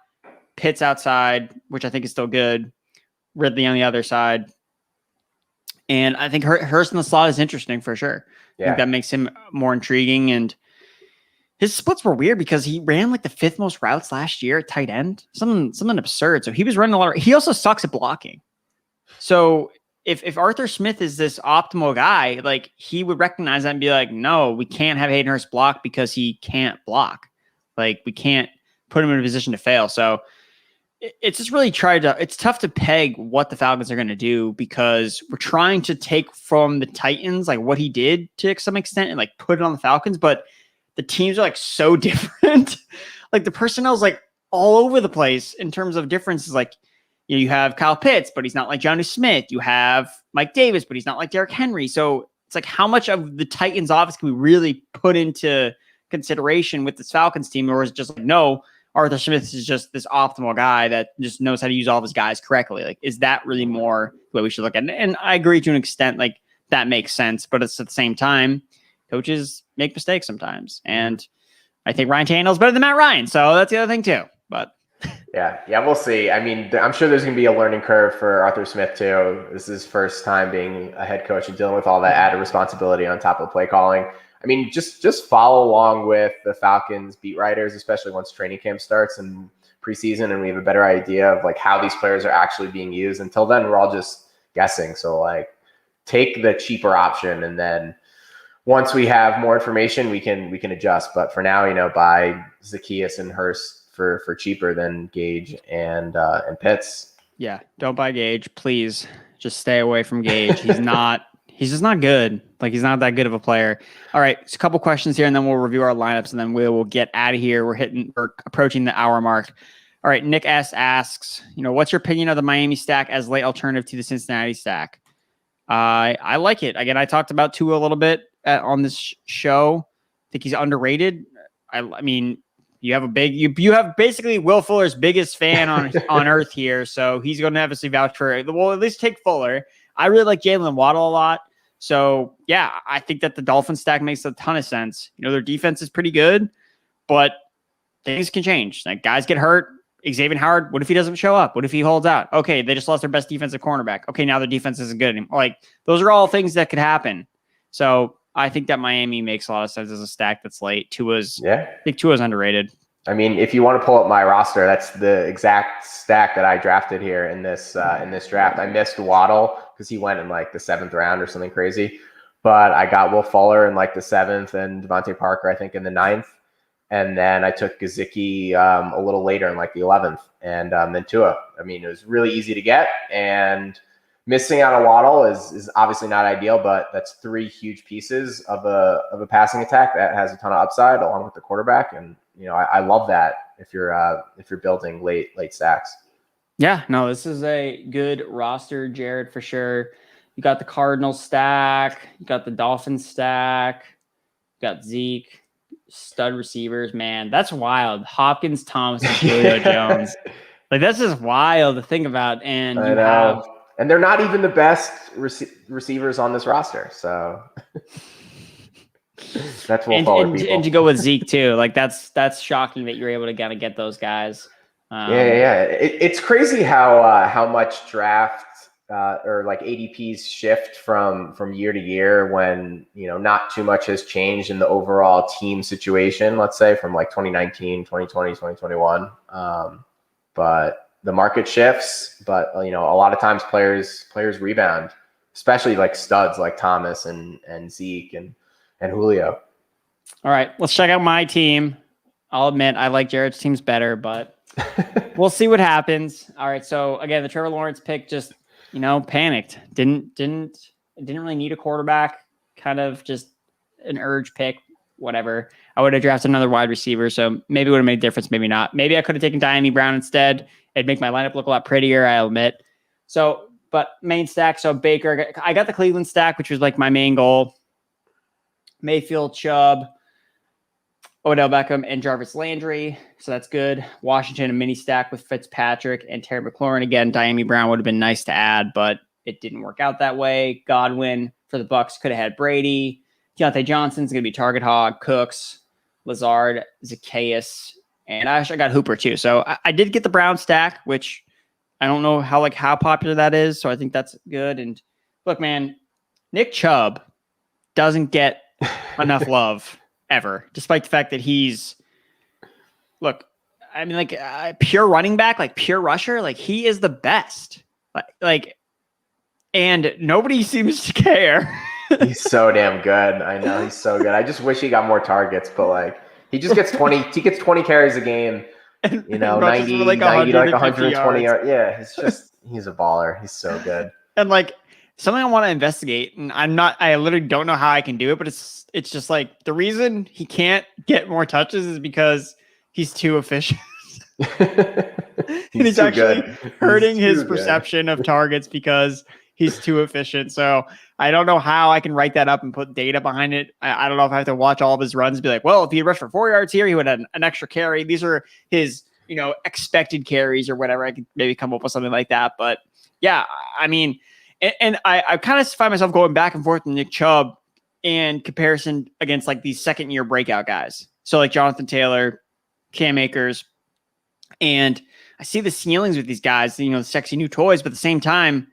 Pitts outside, which I think is still good, Ridley on the other side. And I think Hurst in the slot is interesting for sure. Yeah. I think that makes him more intriguing. And his splits were weird because he ran like the 5th most routes last year at tight end. Something absurd. So he was running a lot. He also sucks at blocking. So if Arthur Smith is this optimal guy, like, he would recognize that and be like, no, we can't have Hayden Hurst block because he can't block. Like, we can't put him in a position to fail. So it's just really it's tough to peg what the Falcons are going to do, because we're trying to take from the Titans, like what he did to some extent, and like put it on the Falcons. But the teams are like so different. Like, the personnel's like all over the place in terms of differences. Like, you have Kyle Pitts, but he's not like Johnny Smith. You have Mike Davis, but he's not like Derrick Henry. So it's like, how much of the Titans offense can we really put into consideration with this Falcons team? Or is it just like, no, Arthur Smith is just this optimal guy that just knows how to use all of his guys correctly? Like, is that really more the way we should look at it? And I agree to an extent. Like, that makes sense. But it's at the same time, coaches make mistakes sometimes. And I think Ryan Tannehill's better than Matt Ryan. So that's the other thing too. But yeah, we'll see. I mean, I'm sure there's going to be a learning curve for Arthur Smith too. This is his first time being a head coach and dealing with all that added responsibility on top of play calling. I mean, just follow along with the Falcons beat writers, especially once training camp starts and preseason, and we have a better idea of like how these players are actually being used. Until then, we're all just guessing. So like, take the cheaper option, and then once we have more information, we can adjust. But for now, buy Zacchaeus and Hurst for cheaper than Gage and Pitts. Yeah, don't buy Gage, please. Just stay away from Gage. He's just not good. Like, he's not that good of a player. All right, so a couple questions here, and then we'll review our lineups, and then we will get out of here. We're approaching the hour mark. All right, Nick S asks, what's your opinion of the Miami stack as late alternative to the Cincinnati stack? I like it. Again, I talked about Tua a little bit on this show. I think he's underrated. I mean, you have you have basically Will Fuller's biggest fan on earth here, so he's going to obviously vouch for it. Well, at least take Fuller. I really like Jalen Waddle a lot. So, yeah, I think that the Dolphins stack makes a ton of sense. Their defense is pretty good, but things can change. Like, guys get hurt. Xavier Howard, what if he doesn't show up? What if he holds out? Okay, they just lost their best defensive cornerback. Okay, now their defense isn't good anymore. Like, those are all things that could happen. So I think that Miami makes a lot of sense as a stack that's late. I think Tua's underrated. I mean, if you want to pull up my roster, that's the exact stack that I drafted here in this draft. I missed Waddle because he went in like the 7th round or something crazy, but I got Will Fuller in like the 7th and Devontae Parker, I think, in the 9th. And then I took Gesicki a little later in like the 11th, and then Tua. I mean, it was really easy to get, and missing out on Waddle is obviously not ideal, but that's 3 huge pieces of a passing attack that has a ton of upside along with the quarterback. And I love that if you're building late stacks. Yeah, no, this is a good roster, Jarad, for sure. You got the Cardinals stack, you got the Dolphins stack, you got Zeke. Stud receivers, man, that's wild. Hopkins, Thomas, and Julio Jones. Like, that's just wild to think about. And and they're not even the best receivers on this roster. So that's what and to go with Zeke too. Like, that's shocking that you're able to kind of get those guys. Yeah. It's crazy how much draft or like ADPs shift from year to year when, not too much has changed in the overall team situation, let's say from like 2019, 2020, 2021. But the market shifts, but a lot of times players rebound, especially like studs like Thomas and Zeke and Julio. All right, let's check out my team. I'll admit I like Jared's teams better, but we'll see what happens. All right, so again, the Trevor Lawrence pick just panicked. Didn't really need a quarterback. Kind of just an urge pick. Whatever. I would have drafted another wide receiver, so maybe it would have made a difference. Maybe not. Maybe I could have taken Diami Brown instead. It'd make my lineup look a lot prettier, I'll admit. So, but main stack. So Baker. I got the Cleveland stack, which was like my main goal. Mayfield, Chubb, Odell Beckham, and Jarvis Landry. So that's good. Washington, a mini stack with Fitzpatrick and Terry McLaurin. Again, Diami Brown would have been nice to add, but it didn't work out that way. Godwin for the Bucks could have had Brady. Deontay Johnson's going to be target hog. Cooks, Lazard, Zacchaeus, and I actually got Hooper too. So I did get the Brown stack, which I don't know how popular that is. So I think that's good. And look, man, Nick Chubb doesn't get enough love ever, despite the fact that he's pure running back, pure rusher. He is the best. And nobody seems to care. He's so damn good. I know, he's so good. I just wish he got more targets, but he just gets 20. He gets 20 carries a game. 90 to 120 yards. Yeah, he's a baller. He's so good. And something I want to investigate, and I literally don't know how I can do it, but it's just the reason he can't get more touches is because he's too efficient. he's actually hurting his perception of targets because he's too efficient. So I don't know how I can write that up and put data behind it. I don't know if I have to watch all of his runs and be like, well, if he rushed for 4 yards here, he would have an extra carry. These are his, expected carries or whatever. I could maybe come up with something like that. But yeah, I mean, And I kind of find myself going back and forth with Nick Chubb in comparison against like these second-year breakout guys. So like Jonathan Taylor, Cam Akers, and I see the ceilings with these guys, the sexy new toys, but at the same time,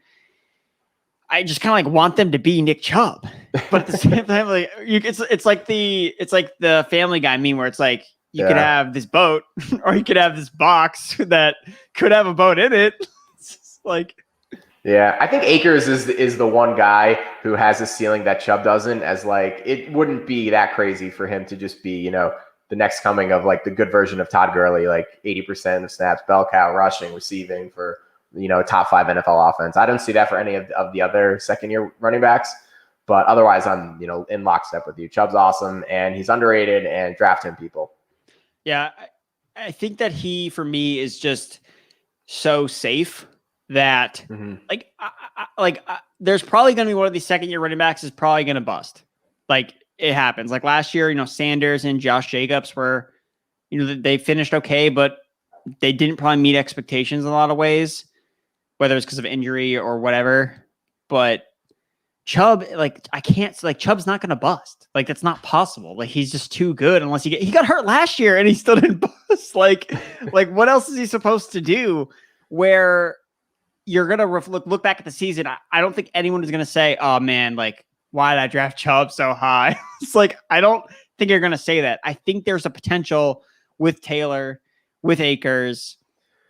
I just kind of like want them to be Nick Chubb. But at the same time, like it's like the Family Guy meme where it's like you could have this boat or you could have this box that could have a boat in it. It's like. Yeah, I think Akers is the one guy who has a ceiling that Chubb doesn't, as like it wouldn't be that crazy for him to just be, the next coming of like the good version of Todd Gurley, like 80% of snaps, bell cow, rushing, receiving for, top 5 NFL offense. I don't see that for any of the other second-year running backs, but otherwise I'm, in lockstep with you. Chubb's awesome and he's underrated, and draft him, people. Yeah, I think that he, for me, is just so safe that there's probably going to be one of these second-year running backs is probably going to bust. Like it happens. Like last year, Sanders and Josh Jacobs were, they finished okay, but they didn't probably meet expectations in a lot of ways, whether it's because of injury or whatever. But Chubb, Chubb's not going to bust. Like that's not possible. Like he's just too good unless he got hurt last year and he still didn't bust. Like what else is he supposed to do where you're going to look back at the season? I don't think anyone is going to say, oh man, like, why did I draft Chubb so high? It's like, I don't think you're going to say that. I think there's a potential with Taylor, with Akers,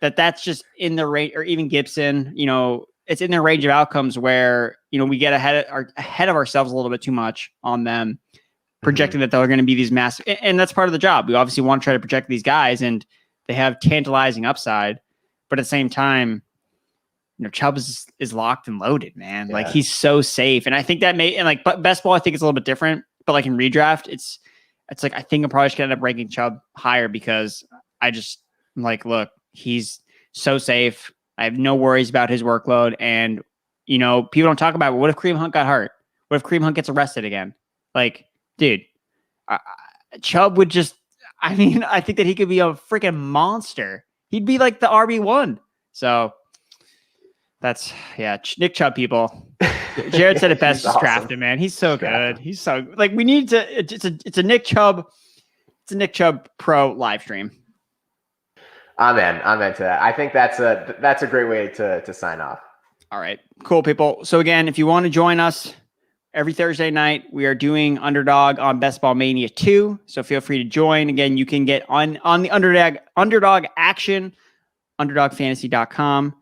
that's just in the range, or even Gibson, it's in their range of outcomes where, we get ahead of ourselves a little bit too much on them, projecting that they're going to be these massive, and that's part of the job. We obviously want to try to project these guys and they have tantalizing upside, but at the same time, Chubb is locked and loaded, man. Yeah. Like he's so safe. And I think that but best ball, I think it's a little bit different, but like in redraft, it's like, I think I'm probably just gonna end up ranking Chubb higher because I'm like, look, he's so safe. I have no worries about his workload. And, people don't talk about, what if Kareem Hunt got hurt? What if Kareem Hunt gets arrested again? Like, dude, Chubb would just, I think that he could be a freaking monster. He'd be like the RB1. So, that's Nick Chubb, people. Jarad said it best. Just draft him, man. He's so good. He's so like we need to. It's a Nick Chubb. It's a Nick Chubb Pro live stream. I'm into that. I think that's a great way to sign off. All right, cool, people. So again, if you want to join us every Thursday night, we are doing Underdog on Best Ball Mania 2. So feel free to join. Again, you can get on the Underdog action, underdogfantasy.com.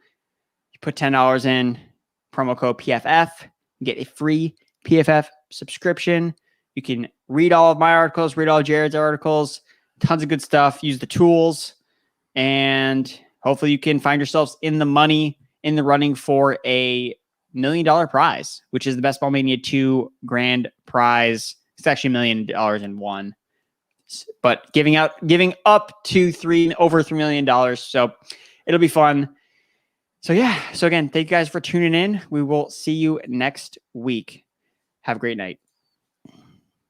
Put $10 in, promo code PFF, get a free PFF subscription. You can read all of my articles, read all of Jared's articles, tons of good stuff. Use the tools, and hopefully you can find yourselves in the money, in the running for a $1 million prize, which is the Best Ball Mania 2 grand prize. It's actually $1 million in one, but giving up to over $3 million. So it'll be fun. So again, thank you guys for tuning in. We will see you next week. Have a great night.